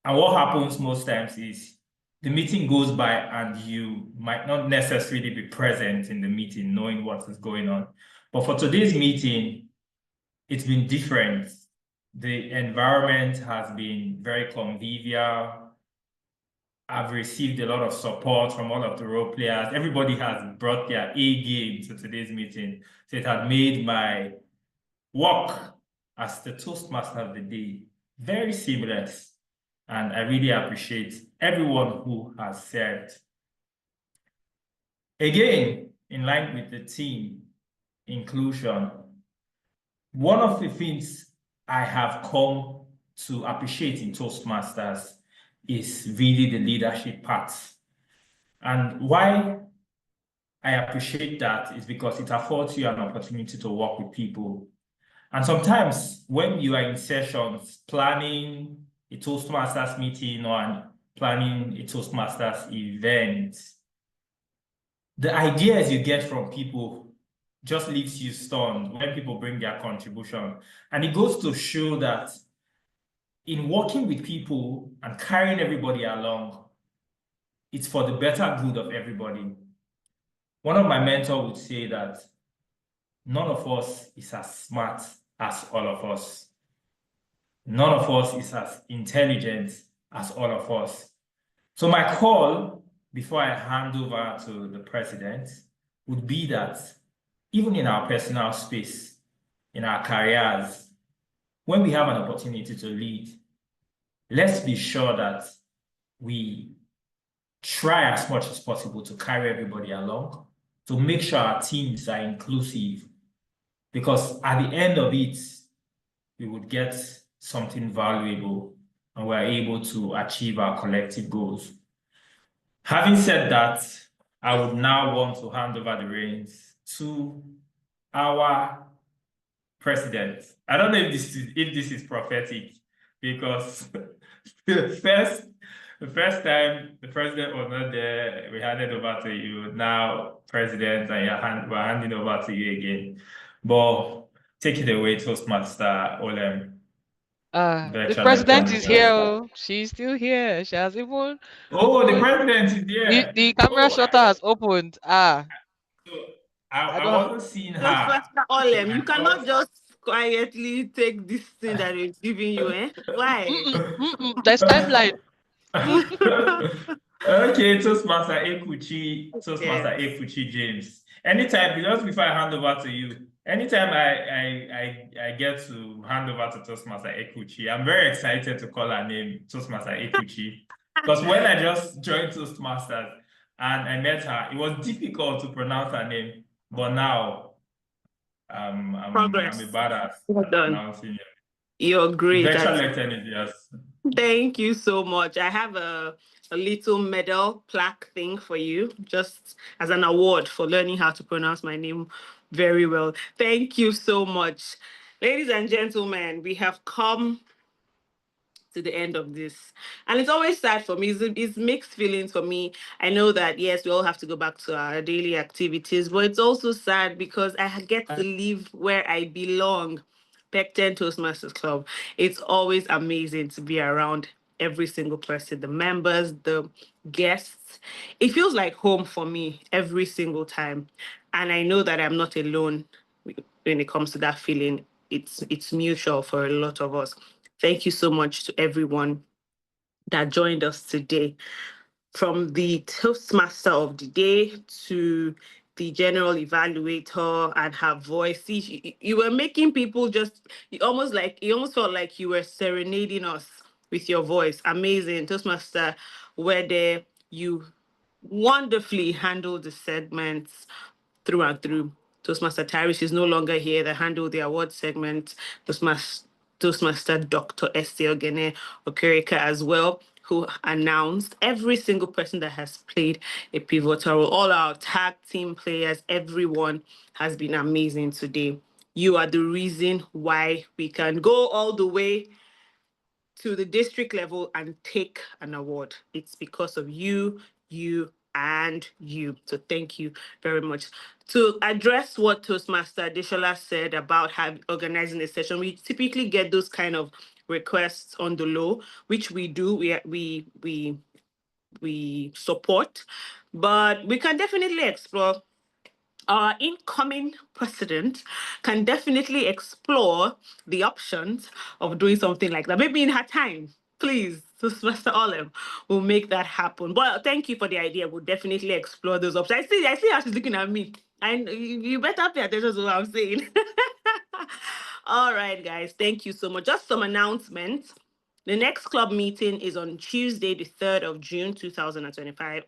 And what happens most times is the meeting goes by and you might not necessarily be present in the meeting knowing what is going on. But for today's meeting, it's been different. The environment has been very convivial. I've received a lot of support from all of the role players. Everybody has brought their A game to today's meeting. So it had made my work as the Toastmaster of the day very seamless. And I really appreciate everyone who has served. Again, in line with the theme, inclusion, one of the things I have come to appreciate in Toastmasters is really the leadership part. And why I appreciate that is because it affords you an opportunity to work with people. And sometimes when you are in sessions planning a Toastmasters meeting or planning a Toastmasters event, the ideas you get from people just leaves you stunned when people bring their contribution. And it goes to show that in working with people and carrying everybody along, it's for the better good of everybody. One of my mentors would say that none of us is as smart as all of us. None of us is as intelligent as all of us. So my call before I hand over to the president would be that even in our personal space, in our careers, when we have an opportunity to lead, let's be sure that we try as much as possible to carry everybody along, to make sure our teams are inclusive, because at the end of it, we would get something valuable and we're able to achieve our collective goals. Having said that, I would now want to hand over the reins to our president. I don't know if this is prophetic, because the first time the president was not there, we handed over to you. Now, president, and we're handing over to you again. But take it away, Toastmaster Olem. The president is here. Oh. She's still here. She has even the opened. president is here. The camera shutter has opened. So I wasn't seeing her. Toastmaster Olem, you cannot just quietly take this thing that is giving you, eh? Why? There's timeline. Okay, Toastmaster Ekuchi James. Anytime, just before I hand over to you, anytime I get to hand over to Toastmaster Ekuchi, I'm very excited to call her name Toastmaster Ekuchi. Because when I just joined Toastmasters and I met her, it was difficult to pronounce her name. But now, I'm a badass at pronouncing it. You're great. Virtual lieutenant, yes. Thank you so much. I have a little medal plaque thing for you, just as an award for learning how to pronounce my name very well. Thank you so much. Ladies and gentlemen, we have come to the end of this. And it's always sad for me. It's mixed feelings for me. I know that, yes, we all have to go back to our daily activities, but it's also sad because I get to live where I belong. Pecten Toastmasters Club. It's always amazing to be around every single person, the members, the guests. It feels like home for me every single time. And I know that I'm not alone when it comes to that feeling. It's mutual for a lot of us. Thank you so much to everyone that joined us today. From the Toastmaster of the day to the general evaluator and her voice. See, you were making people you almost felt like you were serenading us with your voice. Amazing. Toastmaster, where there you wonderfully handled the segments through and through. Toastmaster Tarish is no longer here that handled the award segment. Toastmaster Dr. Esther Ogene Okereke as well, who announced every single person that has played a pivotal role. All our tag team players, everyone has been amazing today. You are the reason why we can go all the way to the district level and take an award. It's because of you, and you. So thank you very much. To address what Toastmaster Adeshola said about organizing a session, we typically get those kind of requests on the low, which we do. We support, but we can definitely explore. Our incoming president can definitely explore the options of doing something like that. Maybe in her time, please. Toastmaster Olem will make that happen. But thank you for the idea. We'll definitely explore those options. I see how she's looking at me. And you better pay attention to what I'm saying. All right, guys. Thank you so much. Just some announcements. The next club meeting is on Tuesday, the 3rd of June, 2025.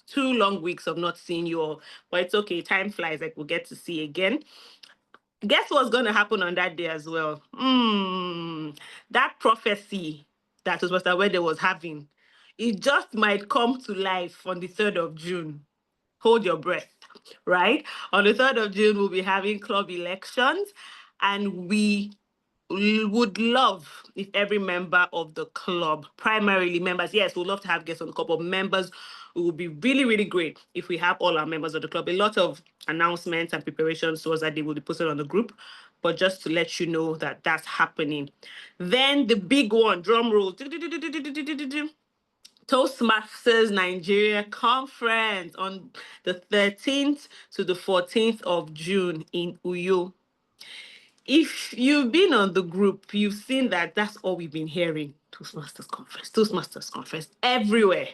2 long weeks of not seeing you all, but it's okay. Time flies. Like we'll get to see again. Guess what's going to happen on that day as well? That prophecy that was Pastor Wede was having, it just might come to life on the 3rd of June. Hold your breath, right? On the 3rd of June, we'll be having club elections, and we would love if every member of the club, primarily members, yes, we'd love to have guests on the club, but members, it would be really, really great if we have all our members of the club. A lot of announcements and preparations towards that day will be posted on the group, but just to let you know that that's happening. Then the big one, drum roll. Toastmasters Nigeria Conference on the 13th to the 14th of June in Uyo. If you've been on the group, you've seen that that's all we've been hearing. Toastmasters Conference everywhere.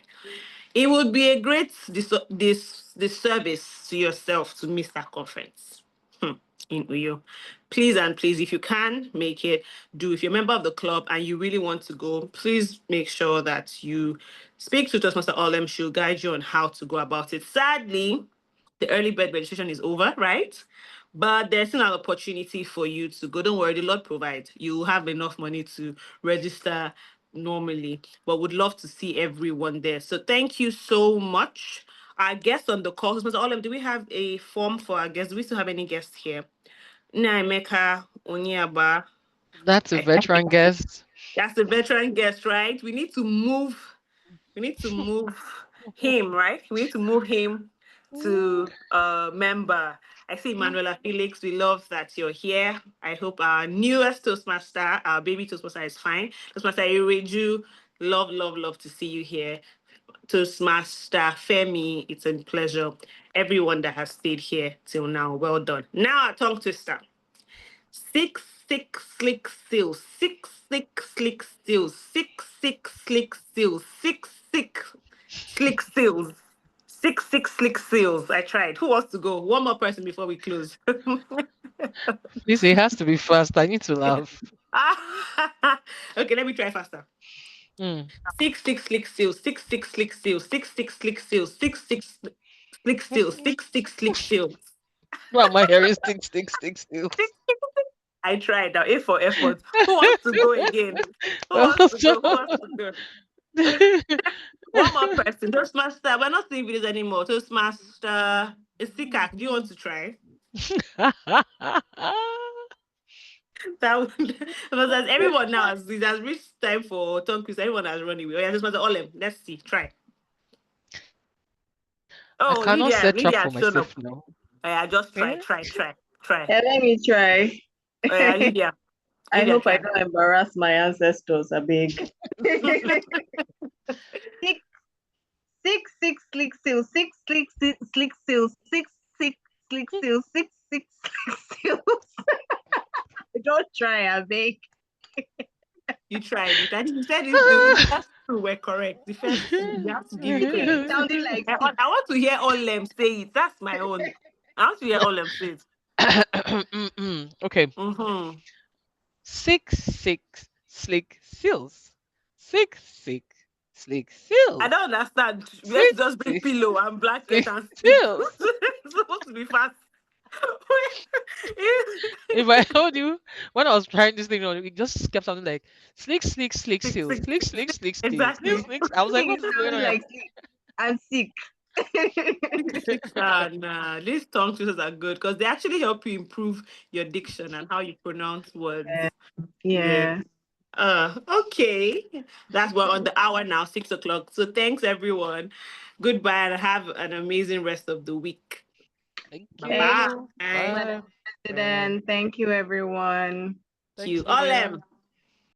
It would be a great disservice to yourself to miss that conference in Uyo. Please and please, if you can make it, do. If you're a member of the club and you really want to go, please make sure that you speak to Toastmaster Olem. She'll guide you on how to go about it. Sadly, the early bird registration is over, right? But there's still an opportunity for you to go. Don't worry, the Lord provides. You have enough money to register normally, but would love to see everyone there. So thank you so much. Our guests on the call, Mr. Olem, do we have a form for our guests? Do we still have any guests here? Naimeka, Onyaba. That's a veteran guest. That's a veteran guest, right? We need to move him, right? We need to move him to a member. I see Manuela Felix. We love that you're here. I hope our newest Toastmaster, our baby Toastmaster, is fine. Toastmaster Ireju, love to see you here. Toastmaster Femi, it's a pleasure. Everyone that has stayed here till now, well done. Now, our tongue twister. 6 6 slick seals, 6 6 slick seals, 6 6 slick seals, 6 6 slick seals, 6 6 slick seals. I tried. Who wants to go? One more person before we close. Please, it has to be fast. I need to laugh. Okay, let me try faster. 6 6 slick seals, 6 6 slick seals, 6 6 slick seals, 6 6 slick seals, 6 6 slick seals. Well, my hair is stick still. I tried now. A for effort. Who wants to go again? Who wants to go? One more person. Toastmaster. We're not seeing videos anymore. Toastmaster. Isika, do you want to try? That would, because everyone now has reached time for tongue quiz. Everyone has run away. Oh, yeah, Toastmaster Olem. Let's see. Try. Oh, I cannot set Lydia trap for has shown up. myself now. Oh, yeah, just try. Yeah, let me try. Oh, yeah, Lydia. I hope try. I don't embarrass my ancestors a big. 6 6 slick seals, 6 slick seals, 6 6 slick seals, 6 6 slick seals. Don't try, I beg. You tried it. And you said the first two were correct. The first two, you have to give it credit. Sounding like I want to hear all them say it. That's my own. I want to hear all them say it. Okay. 6 6 slick seals. 6 6 slick seals. I don't understand. Let's just bring pillow and blanket and seals. It's supposed to be fast. If I told you when I was trying this thing, it just kept sounding like slick seals, Exactly. I was like, what's going on? Like I'm sick. Nah, these tongue twisters are good because they actually help you improve your diction and how you pronounce words. Yeah. Okay. That's we're on the hour now, 6 o'clock. So thanks everyone. Goodbye and have an amazing rest of the week. Thank you. Bye. Bye. Thank you, everyone. Thank you. All